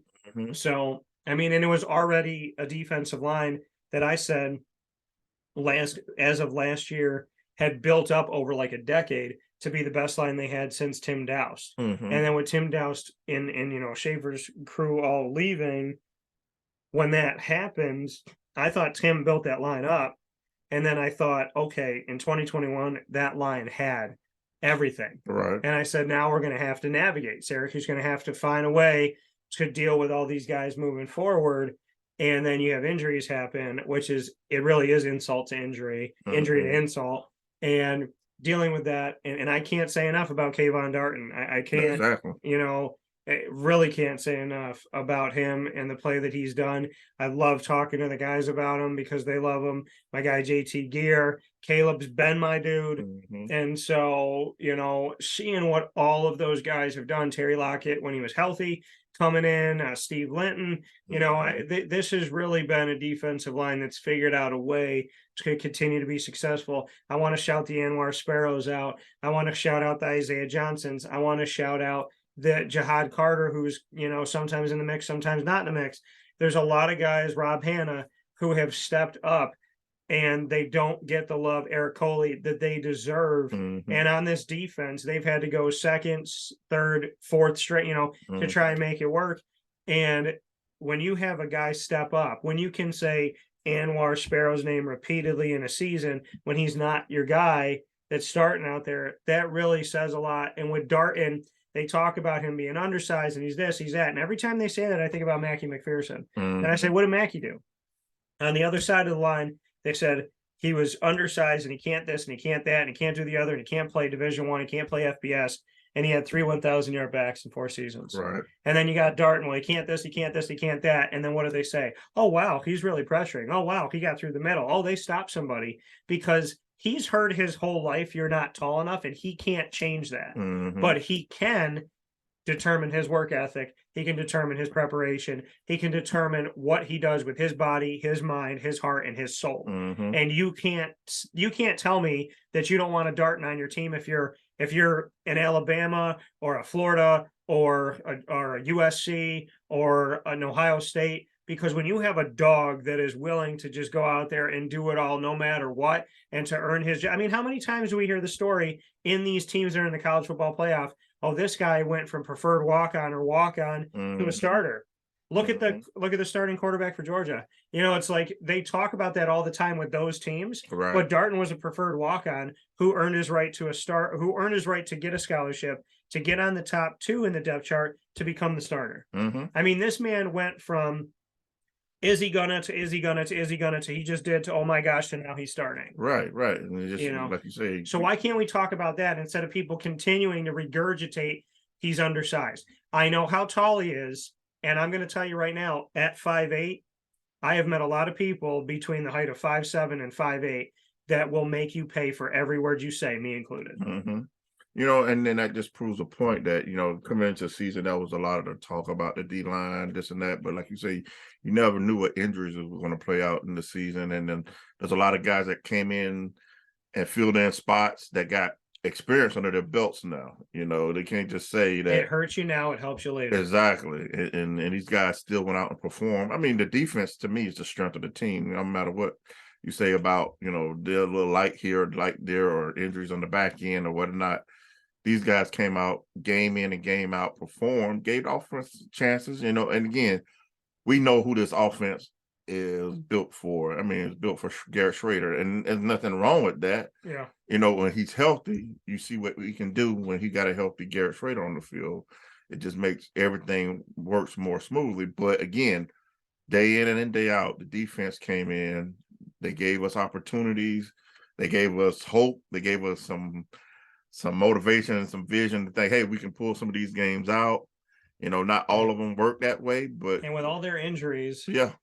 So, I mean, and it was already a defensive line that I said as of last year had built up over like a decade to be the best line they had since Tim Doust. And then with Tim Doust in Schaefer's crew all leaving, when that happens, I thought Tim built that line up. And then I thought, okay, in 2021, that line had everything. Right. And I said, now we're going to have to navigate. Syracuse is going to have to find a way to deal with all these guys moving forward. And then you have injuries happen, which is, it really is insult to injury, injury to insult. And dealing with that, and I can't say enough about Kayvon Darton. I can't, I really can't say enough about him and the play that he's done. I love talking to the guys about him because they love him. My guy JT Gear, Caleb's been my dude. And so, seeing what all of those guys have done, Terry Lockett when he was healthy, coming in, Steve Linton, this has really been a defensive line that's figured out a way to continue to be successful. I want to shout the Anwar Sparrows out. I want to shout out the Isaiah Johnsons. I want to shout out the Jihad Carter, who's, sometimes in the mix, sometimes not in the mix. There's a lot of guys, Rob Hanna, who have stepped up and they don't get the love, Eric Coley, that they deserve. And on this defense, they've had to go second, third, fourth straight, to try and make it work. And when you have a guy step up, when you can say Anwar Sparrow's name repeatedly in a season, when he's not your guy that's starting out there, that really says a lot. And with Darton, they talk about him being undersized and he's this, he's that. And every time they say that, I think about Mackie McPherson. And I say, what did Mackie do? On the other side of the line, they said he was undersized and he can't this and he can't that and he can't do the other and he can't play Division I, he can't play FBS, and he had 3 1,000-yard backs in 4 seasons. Right. And then you got Darton, well, he can't this, he can't this, he can't that. And then what do they say? Oh, wow, he's really pressuring. Oh, wow, he got through the middle. Oh, they stopped somebody, because he's heard his whole life you're not tall enough, and he can't change that. But he can determine his work ethic. He can determine his preparation. He can determine what he does with his body, his mind, his heart, and his soul. And you can't tell me that you don't want a Darton on your team if you're an Alabama or a Florida or a USC or an Ohio State. Because when you have a dog that is willing to just go out there and do it all no matter what, and to earn his job. I mean, how many times do we hear the story in these teams that are in the college football playoff? Oh, this guy went from preferred walk-on or walk-on to a starter. Look at the starting quarterback for Georgia. You know, it's like they talk about that all the time with those teams. Right. But Darton was a preferred walk-on who earned his right to who earned his right to get a scholarship, to get on the top 2 in the depth chart, to become the starter. I mean, this man went from is he gonna to is he gonna to is he gonna to he just did to oh my gosh, and now he's starting. Right. And just, you know, like you say. So why can't we talk about that instead of people continuing to regurgitate he's undersized? I know how tall he is, and I'm going to tell you right now, at 5'8", I have met a lot of people between the height of 5'7" and 5'8" that will make you pay for every word you say, me included. You know, and then that just proves a point that, you know, coming into the season, that was a lot of the talk about the D-line, this and that. But like you say, you never knew what injuries were going to play out in the season. And then there's a lot of guys that came in and filled in spots that got experience under their belts now. You know, they can't just say that it hurts you now, it helps you later. Exactly. And these guys still went out and performed. I mean, the defense to me is the strength of the team. No matter what you say about, you know, they're a little light here, light there, or injuries on the back end or whatnot. These guys came out game in and game out, performed, gave the offense chances, you know. And again, we know who this offense is built for. I mean, it's built for Garrett Schrader, and there's nothing wrong with that. Yeah. You know, when he's healthy, you see what he can do when he got a healthy Garrett Schrader on the field. It just makes everything works more smoothly. But again, day in and day out, the defense came in. They gave us opportunities. They gave us hope. They gave us some motivation and some vision to think, hey, we can pull some of these games out. You know, not all of them work that way, but and with all their injuries, yeah,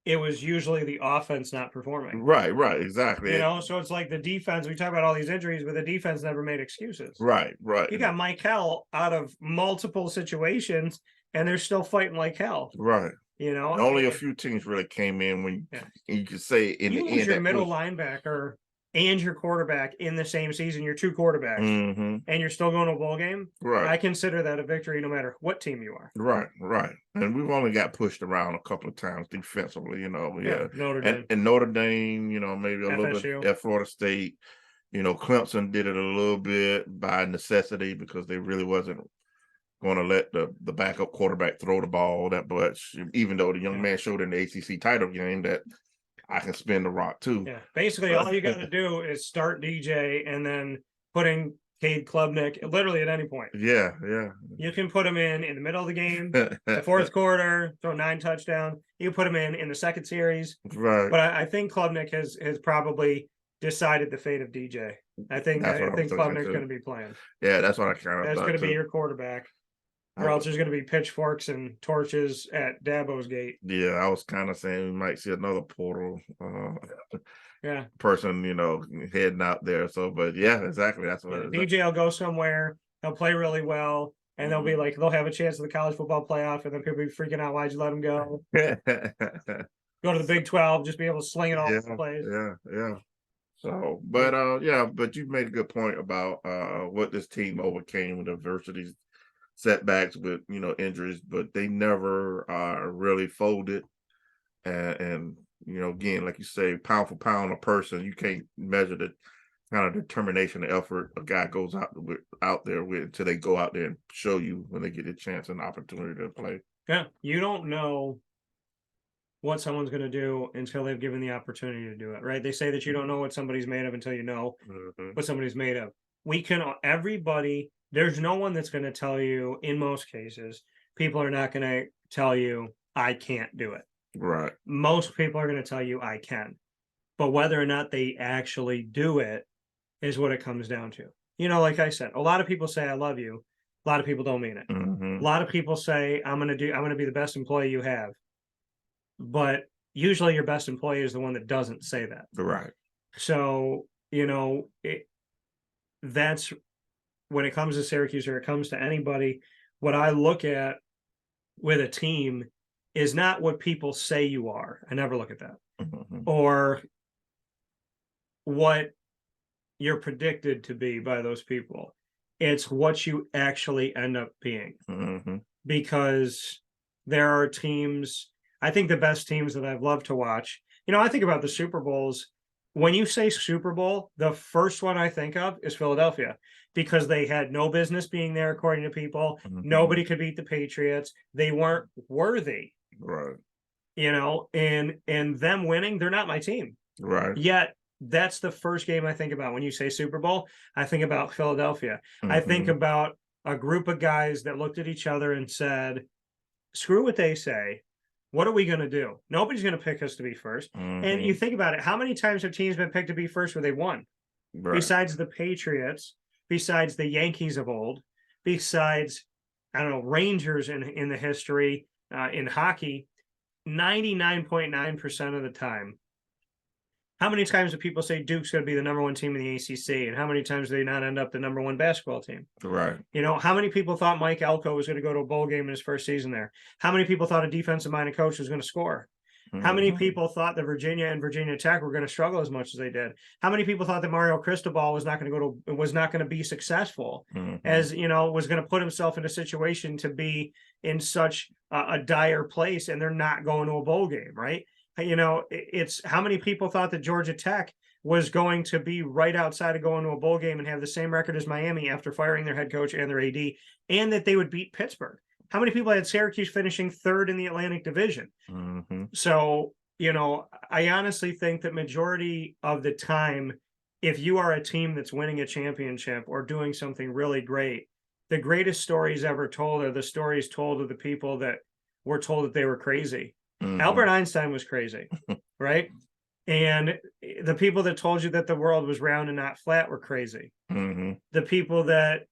it was usually the offense not performing. Right, exactly. You know, so it's like the defense, we talk about all these injuries, but the defense never made excuses. Right. You got Mike Hell out of multiple situations, and they're still fighting like hell. Right. You know, and only a few teams really came in when you could say in the end your middle linebacker and your quarterback in the same season, your 2 quarterbacks, and you're still going to a bowl game. Right. I consider that a victory no matter what team you are. Right. And we've only got pushed around a couple of times defensively, you know. Yeah. Notre Dame. And Notre Dame, you know, maybe a FSU. little bit at Florida State. You know, Clemson did it a little bit by necessity because they really wasn't going to let the backup quarterback throw the ball that much, even though the young man showed in the ACC title game that I can spin the rock too. Yeah, basically all you got to do is start DJ and then putting Cade Klubnik literally at any point. Yeah. You can put him in the middle of the game, the fourth quarter, throw 9 touchdowns. You can put him in the second series. Right. But I think Klubnik has probably decided the fate of DJ. I think Klubnik's going to be playing. Yeah, that's what I kind of That's going to be your quarterback. Or else there's going to be pitchforks and torches at Dabo's gate. Yeah, I was kind of saying we might see another portal person, you know, heading out there. So, but yeah, exactly. That's what DJ will go somewhere. He'll play really well. And they'll be like, they'll have a chance at the college football playoff. And then people be freaking out, why'd you let him go? Go to the Big 12, just be able to sling it all over the place. Yeah. So, but but you've made a good point about what this team overcame with adversities, setbacks with, you know, injuries, but they never really folded. And you know, again, like you say, pound for pound, a person, you can't measure the kind of determination and effort a guy goes out there with until they go out there and show you when they get a chance and opportunity to play. Yeah, you don't know what someone's going to do until they've given the opportunity to do it, right? They say that you don't know what somebody's made of until you know what somebody's made of. There's no one that's going to tell you, in most cases, people are not going to tell you, I can't do it. Right. Most people are going to tell you, I can. But whether or not they actually do it is what it comes down to. You know, like I said, a lot of people say, I love you. A lot of people don't mean it. A lot of people say, I'm going to be the best employee you have. But usually your best employee is the one that doesn't say that. Right. So, you know, that's when it comes to Syracuse or it comes to anybody, what I look at with a team is not what people say you are. I never look at that. Or what you're predicted to be by those people. It's what you actually end up being. Because there are teams, I think the best teams that I've loved to watch, you know, I think about the Super Bowls. When you say Super Bowl, the first one I think of is Philadelphia, because they had no business being there, according to people. Nobody could beat the Patriots. They weren't worthy Right. And them winning, they're not my team. Right. Yet that's the first game I think about when you say Super Bowl. I think about Philadelphia. I think about a group of guys that looked at each other and said, screw what they say. What are we going to do? Nobody's going to pick us to be first. And you think about it. How many times have teams been picked to be first where they won? Right. Besides the Patriots, besides the Yankees of old, besides, I don't know, Rangers in the history in hockey, 99.9% of the time. How many times do people say Duke's going to be the number one team in the ACC? And how many times do they not end up the number one basketball team? Right. How many people thought Mike Elko was going to go to a bowl game in his first season there? How many people thought a defensive-minded coach was going to score? How many people thought that Virginia and Virginia Tech were going to struggle as much as they did? How many people thought that Mario Cristobal was not going to be successful, as was going to put himself in a situation to be in such a dire place, and they're not going to a bowl game, right? It's how many people thought that Georgia Tech was going to be right outside of going to a bowl game and have the same record as Miami after firing their head coach and their AD, and that they would beat Pittsburgh. How many people had Syracuse finishing third in the Atlantic Division? So, I honestly think that majority of the time, if you are a team that's winning a championship or doing something really great, the greatest stories ever told are the stories told of the people that were told that they were crazy. Albert Einstein was crazy, right? And the people that told you that the world was round and not flat were crazy. The people that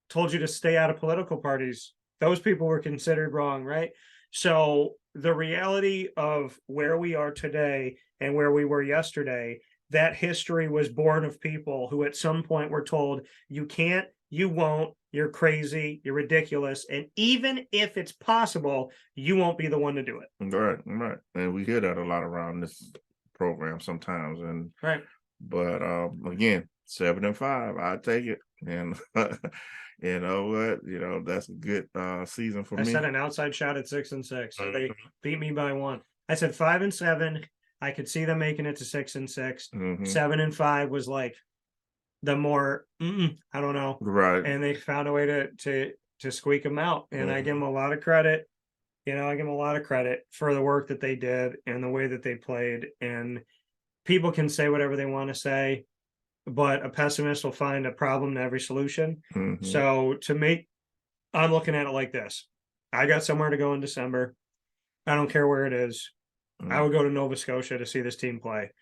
told you to stay out of political parties, those people were considered wrong, right? So the reality of where we are today and where we were yesterday, that history was born of people who at some point were told, you can't, you won't, you're crazy, you're ridiculous. And even if it's possible, you won't be the one to do it. Right. And we hear that a lot around this program sometimes. And right. But again, 7-5, I take it. And you know what? That's a good season for me. I said an outside shot at 6-6. So they beat me by 1. I said 5-7. I could see them making it to 6-6. 7-5 was like the more I don't know. Right. And they found a way to squeak them out. And I give them a lot of credit. I give them a lot of credit for the work that they did and the way that they played. And people can say whatever they want to say, but a pessimist will find a problem in every solution. So I'm looking at it like this. I got somewhere to go in December. I don't care where it is. I would go to Nova Scotia to see this team play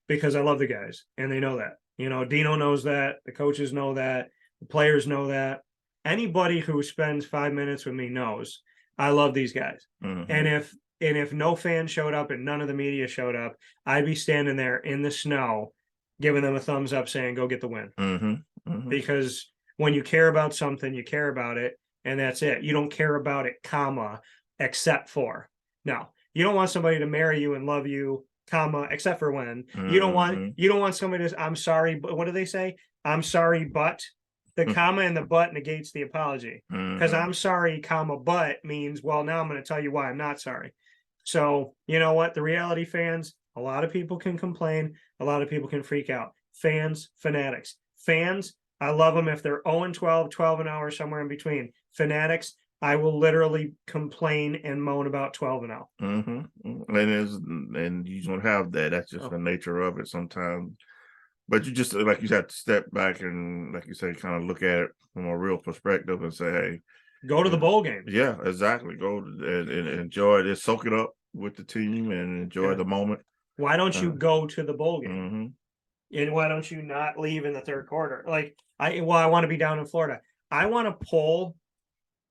because I love the guys and they know that. Dino knows that. The coaches know that. The players know that. Anybody who spends 5 minutes with me knows I love these guys. And if no fan showed up and none of the media showed up, I'd be standing there in the snow giving them a thumbs up saying, go get the win. Because when you care about something, you care about it. And that's it. You don't care about it, except for. No, you don't want somebody to marry you and love you, except for when. You don't want somebody to, I'm sorry, but what do they say? I'm sorry, but the comma and the but negates the apology. Because I'm sorry, but means, well, now I'm going to tell you why I'm not sorry. So, you know what? The reality fans, a lot of people can complain. A lot of people can freak out. Fans, fanatics. Fans, I love them if they're 0-12, 12-0, somewhere in between. Fanatics, I will literally complain and moan about 12-0. And you don't have that. That's just the nature of it sometimes. But you just, like you have to step back and, like you say, kind of look at it from a real perspective and say, hey, go to the bowl game. Yeah, exactly. Go and enjoy it. Soak it up with the team and enjoy the moment. Why don't you go to the bowl game? And why don't you not leave in the third quarter? Like, I want to be down in Florida. I want to poll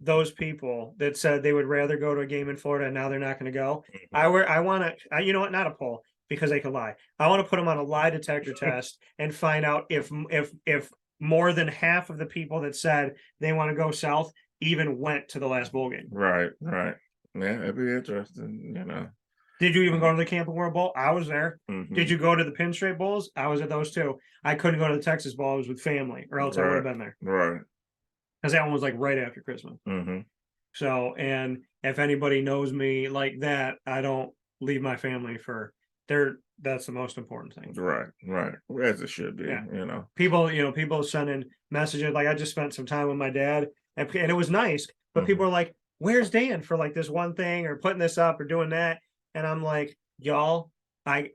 those people that said they would rather go to a game in Florida and now they're not going to go. I want to, you know what? Not a poll because they could lie. I want to put them on a lie detector test and find out if more than half of the people that said they want to go south even went to the last bowl game. Right. Yeah, it'd be interesting, Did you even go to the Camping World Bowl? I was there. Did you go to the Pinstripe Bowls? I was at those too. I couldn't go to the Texas Bowl. I was with family, or else I would have been there. Right. Because that one was like right after Christmas. So, and if anybody knows me like that, I don't leave my family for that's the most important thing. Right. As it should be, People sending messages like, I just spent some time with my dad and it was nice, but people are like, where's Dan for like this one thing or putting this up or doing that? And I'm like, y'all, I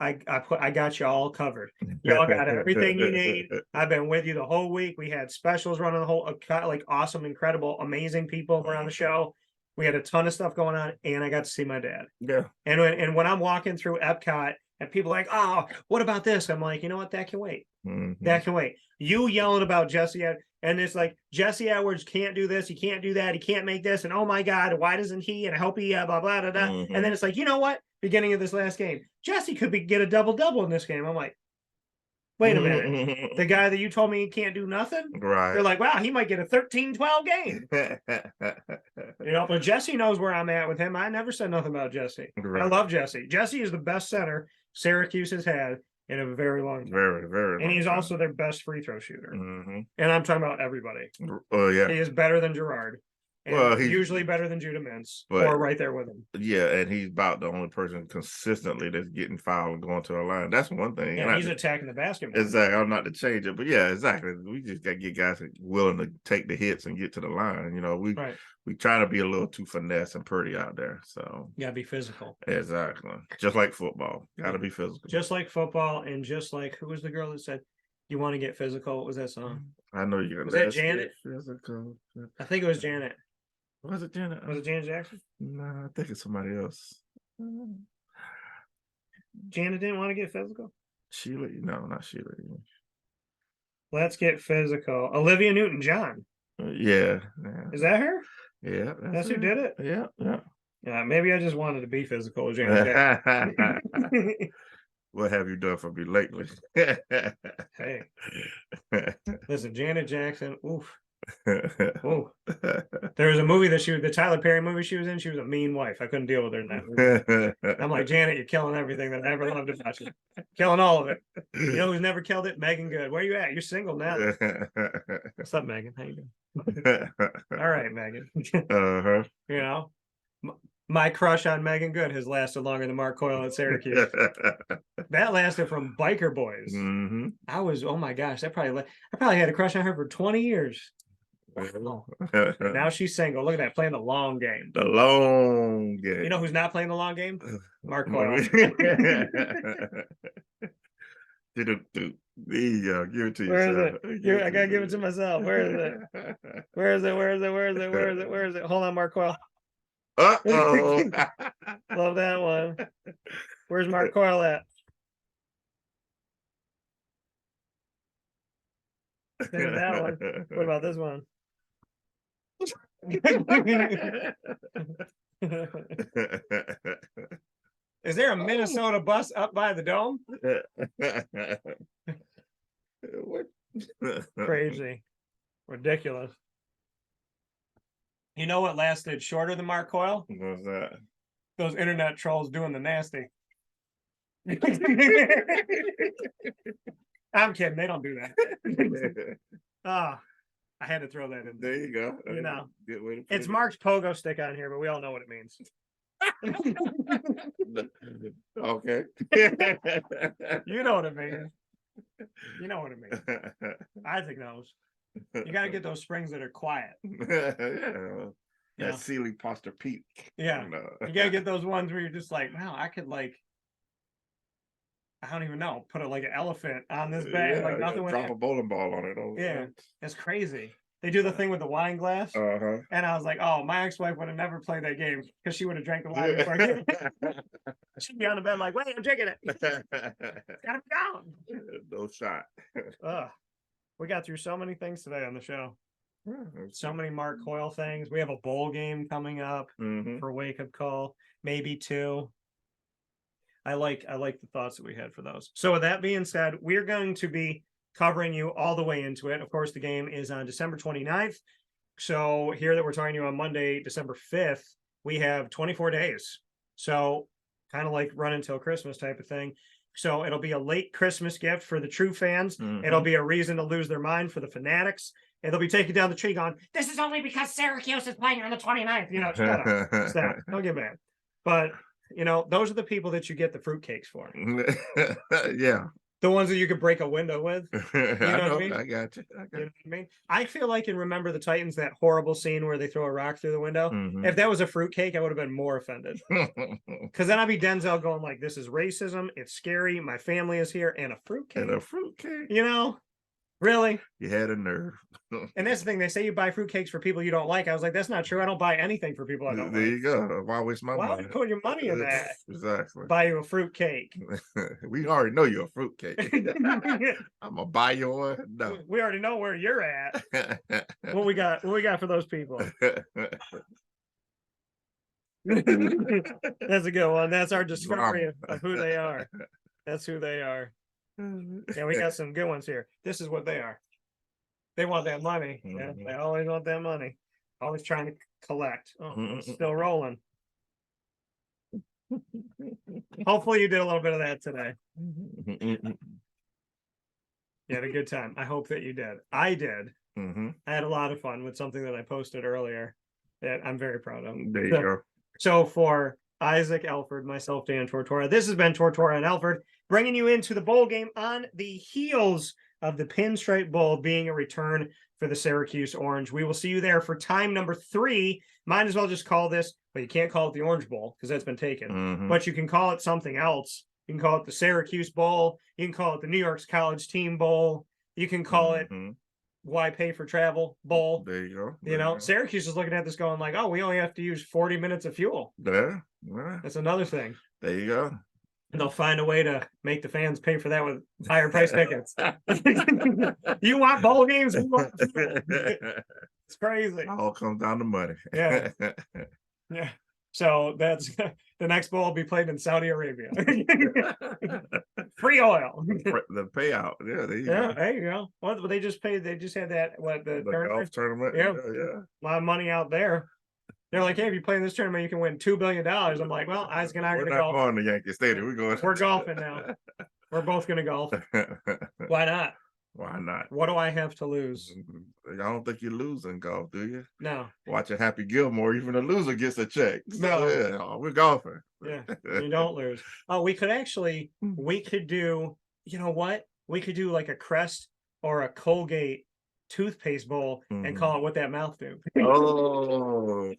got you all covered. Y'all got everything you need. I've been with you the whole week. We had specials running the whole, like awesome, incredible, amazing people around the show. We had a ton of stuff going on, and I got to see my dad. Yeah. And when I'm walking through Epcot and people are like, oh, what about this? I'm like, you know what? That can wait. That can wait. You yelling about Jesse, and it's like Jesse Edwards can't do this, he can't do that, he can't make this, and oh my God, why doesn't he? And I hope he blah blah blah blah. And then it's like, you know what? Beginning of this last game, Jesse could get a double in this game. I'm like, wait a minute, the guy that you told me he can't do nothing, right? They're like, wow, he might get a 13-12 game. You know, but Jesse knows where I'm at with him. I never said nothing about Jesse. Right. I love Jesse. Jesse is the best center Syracuse has had in a very long time. Very. And he's also their best free throw shooter. And I'm talking about everybody. Oh, yeah. He is better than Gerard. And he's usually better than Judah Mintz, or right there with him. Yeah, and he's about the only person consistently that's getting fouled and going to the line. That's one thing. Yeah, he's attacking the basketball. Exactly. I'm not to change it, but yeah, exactly. We just got to get guys willing to take the hits and get to the line. You know, we try to be a little too finesse and pretty out there. So you got to be physical. Exactly. Just like football. Got to be physical. Just like football, and just like, who was the girl that said, you want to get physical? What was that song? I know you're going to. Was that Janet? Physical. I think it was Janet. Was it Janet? Was it Janet Jackson? No, I think it's somebody else. Janet didn't want to get physical? Sheila? No, not Sheila. Let's get physical. Olivia Newton-John. Yeah. Is that her? Yeah. That's who did it? Yeah. Maybe I just wanted to be physical with Janet Jackson. What have you done for me lately? Hey. Listen, Janet Jackson, oof. Oh, there was a movie that the Tyler Perry movie she was in. She was a mean wife. I couldn't deal with her in that movie. I'm like, Janet, you're killing everything that I ever loved about you. Killing all of it. You know who's never killed it? Megan Good. Where you at? You're single now. What's up, Megan? How you doing? All right, Megan. You know, my crush on Megan Good has lasted longer than Mark Coyle at Syracuse. That lasted from Biker Boys. I was, oh my gosh, I probably had a crush on her for 20 years. Wow. Now she's single. Look at that, playing the long game. The long game. You know who's not playing the long game? Mark Coyle. Give it to you. Where is it? I gotta give it to myself. Where is it? Where is it? Hold on, Mark Coyle. Uh-oh. Love that one. Where's Mark Coyle at? There's that one. What about this one? Is there a Minnesota bus up by the dome? Crazy. Ridiculous. You know what lasted shorter than Mark Coyle? What was that? Those internet trolls doing the nasty. I'm kidding. They don't do that. I had to throw that in. There you go. You know, it's Mark's pogo stick on here, but we all know what it means. Okay. You know what it means. You know what it means. Isaac knows. You got to get those springs that are quiet. That Sealy Poster Peak. Yeah. You got to get those ones where you're just like, wow, I could I don't even know, put like an elephant on this bag, like nothing with drop a bowling ball on it. Yeah, it's crazy. They do the thing with the wine glass, and I was like, "Oh, my ex-wife would have never played that game because she would have drank the wine before I did." She'd be on the bed like, "Wait, I'm drinking it. Gotta be gone." No shot. We got through so many things today on the show. So many Mark Coyle things. We have a bowl game coming up for Wake Up Call, maybe 2. I like the thoughts that we had for those. So with that being said, we're going to be covering you all the way into it. Of course, the game is on December 29th. So here that we're talking to you on Monday, December 5th, we have 24 days. So kind of like run until Christmas type of thing. So it'll be a late Christmas gift for the true fans. It'll be a reason to lose their mind for the fanatics. And they'll be taking down the tree going, this is only because Syracuse is playing on the 29th. You know, shut up. Stop. Don't get mad. But you know, those are the people that you get the fruitcakes for. Yeah. The ones that you could break a window with. I know know. what I mean? I got you. I got You know what I mean? I feel like in Remember the Titans, that horrible scene where they throw a rock through the window. Mhm. If that was a fruitcake, I would have been more offended. Because then I'd be Denzel going like, "This is racism. It's scary. My family is here, and a fruitcake." And a fruitcake. You know, really? You had a nerve. And that's the thing. They say you buy fruitcakes for people you don't like. I was like, that's not true. I don't buy anything for people I don't There like. you go. Why waste my Why money? would you put your money in that? Exactly. Buy you a fruitcake. We already know you're a fruitcake. I'm gonna buy you one. No. We already know where you're at. What we got? What we got for those people? That's a good one. That's our discovery of who they are. That's who they are. Yeah, we got some good ones here. This is what they are. They want that money. Yeah, they always want that money. Always trying to collect. Oh, it's still rolling. Hopefully you did a little bit of that today. You had a good time. I hope that you did. I did. I had a lot of fun with something that I posted earlier that I'm very proud of. There you go. So for Isaac, Alford, myself, Dan Tortora, this has been Tortora and Alford, bringing you into the bowl game on the heels of the Pinstripe Bowl being a return for the Syracuse Orange. We will see you there for time number 3. Might as well just call this, but you can't call it the Orange Bowl because that's been taken. But you can call it something else. You can call it the Syracuse Bowl. You can call it the New York's College Team Bowl. You can call it Why Pay for Travel Bowl. There you go. You know, Syracuse is looking at this going like, oh, we only have to use 40 minutes of fuel. Yeah. That's another thing. There you go. And they'll find a way to make the fans pay for that with higher price tickets. You want bowl games? It's crazy. All comes down to money. Yeah. Yeah. So that's the next bowl will be played in Saudi Arabia. Free oil. The payout. Yeah, there you go. There you go. What they just paid? They just had that the golf tournament. Yeah. Yeah. A lot of money out there. They're like, hey, if you play in this tournament, you can win $2 billion. I'm like, well, Isaac and I are going to golf. We're not going to Yankee Stadium. We're golfing now. We're both going to golf. Why not? Why not? What do I have to lose? I don't think you lose in golf, do you? No. Watching Happy Gilmore, even the loser gets a check. No. Yeah, we're golfing. Yeah, you don't lose. Oh, we could do, you know what? We could do like a Crest or a Colgate toothpaste bowl and call it What That Mouth Do. Oh.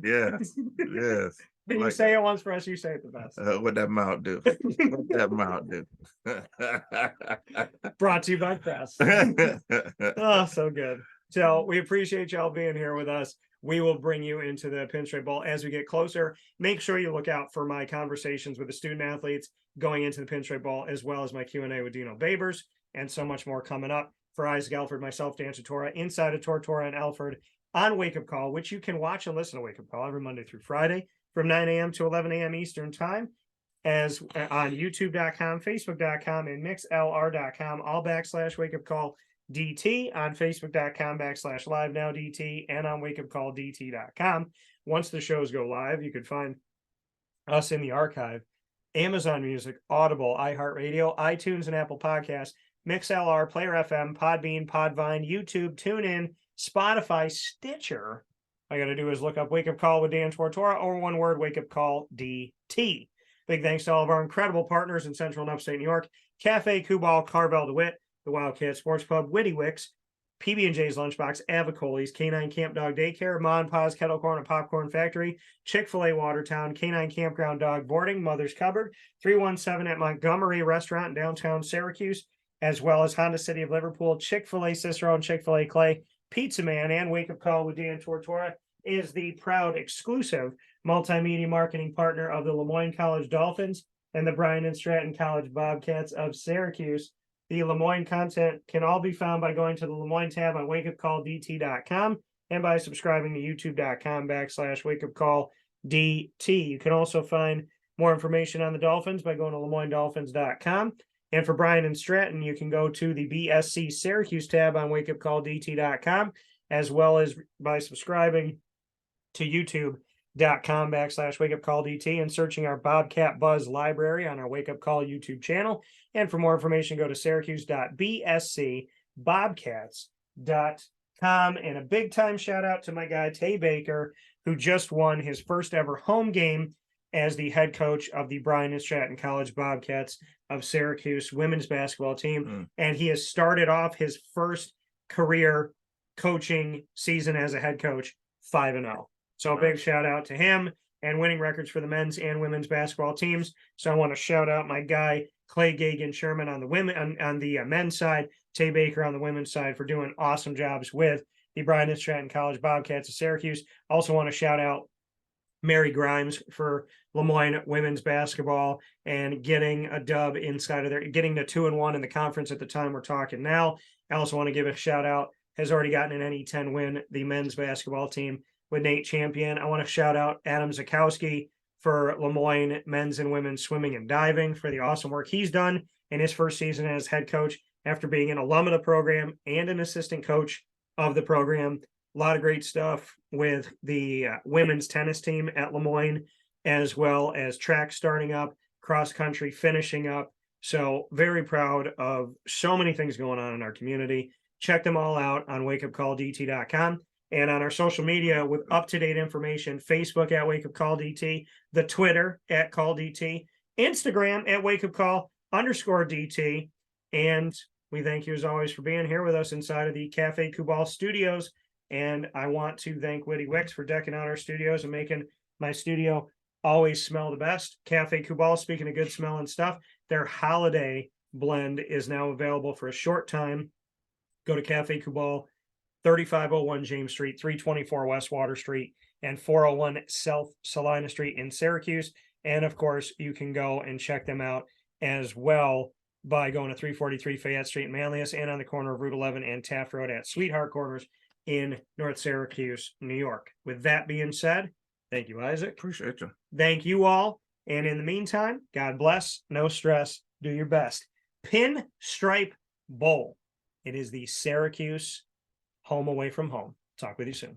Yes. Yes. Can you say it once for us? You say it the best. What that mouth do? What that mouth do? Brought to you by Crest. Oh, so good. So we appreciate y'all being here with us. We will bring you into the Pinstripe Bowl as we get closer. Make sure you look out for my conversations with the student athletes going into the Pinstripe Bowl, as well as my Q&A with Dino Babers, and so much more coming up. For Isaac Alford, myself, Dan Tortora, inside of Tortora and Alford on Wake Up Call, which you can watch and listen to Wake Up Call every Monday through Friday from 9 a.m. to 11 a.m. Eastern Time, as on YouTube.com, Facebook.com, and MixLR.com, all /Wake Up Call DT, on Facebook.com /Live Now DT, and on WakeUpCallDT.com. Once the shows go live, you can find us in the archive, Amazon Music, Audible, iHeartRadio, iTunes, and Apple Podcasts, MixLR, Player FM, Podbean, Podvine, YouTube, TuneIn, Spotify, Stitcher. All you got to do is look up Wake Up Call with Dan Tortora, or one word, Wake Up Call DT. Big thanks to all of our incredible partners in Central and Upstate New York: Cafe Kubal, Carvel DeWitt, the Wildcat Sports Pub, Witty Wicks, PB&J's Lunchbox, Avicoli's, Canine Camp Dog Daycare, Mon-Pa's Kettle Corn and Popcorn Factory, Chick-fil-A Watertown, Canine Campground Dog Boarding, Mother's Cupboard, 317 at Montgomery Restaurant in downtown Syracuse, as well as Honda City of Liverpool, Chick-fil-A Cicero, and Chick-fil-A Clay. Pizza Man and Wake Up Call with Dan Tortora is the proud exclusive multimedia marketing partner of the Lemoyne College Dolphins and the Bryan and Stratton College Bobcats of Syracuse. The Lemoyne content can all be found by going to the Lemoyne tab on WakeUpCallDT.com and by subscribing to YouTube.com /WakeUpCallDT. You can also find more information on the Dolphins by going to LeMoyneDolphins.com. And for Bryan and Stratton, you can go to the BSC Syracuse tab on WakeUpCallDT.com, as well as by subscribing to YouTube.com /WakeUpCallDT and searching our Bobcat Buzz library on our Wake Up Call YouTube channel. And for more information, go to syracuse.bscbobcats.com. And a big time shout out to my guy, Tay Baker, who just won his first ever home game as the head coach of the Bryan and Stratton College Bobcats of Syracuse women's basketball team. And he has started off his first career coaching season as a head coach 5-0. So a big shout out to him, and winning records for the men's and women's basketball teams. So I want to shout out my guy Clay Gagan Sherman on the women on the men's side, Tay Baker on the women's side for doing awesome jobs with the Bryan and Stratton College Bobcats of Syracuse. Also want to shout out Mary Grimes for Lemoyne women's basketball and getting a dub inside of getting to 2-1 in the conference at the time we're talking now. I also want to give a shout out, has already gotten an NE10 win, the men's basketball team with Nate Champion. I want to shout out Adam Zakowski for Lemoyne men's and women's swimming and diving for the awesome work he's done in his first season as head coach after being an alum of the program and an assistant coach of the program. A lot of great stuff with the women's tennis team at Lemoyne, as well as track starting up, cross country finishing up. So very proud of so many things going on in our community. Check them all out on wakeupcalldt.com. And on our social media with up-to-date information, Facebook at WakeUpCallDT, the Twitter at CallDT, Instagram at WakeUpCall_DT. And we thank you as always for being here with us inside of the Cafe Kubal studios. And I want to thank Witty Wicks for decking out our studios and making my studio always smell the best. Cafe Kubal, speaking of good smelling stuff, their holiday blend is now available for a short time. Go to Cafe Kubal, 3501 James Street, 324 West Water Street, and 401 South Salina Street in Syracuse. And of course, you can go and check them out as well by going to 343 Fayette Street in Manlius and on the corner of Route 11 and Taft Road at Sweetheart Corners in North Syracuse, New York. With that being said, thank you, Isaac. Appreciate you. Thank you all. And in the meantime, God bless, no stress, do your best. Pinstripe Bowl. It is the Syracuse home away from home. Talk with you soon.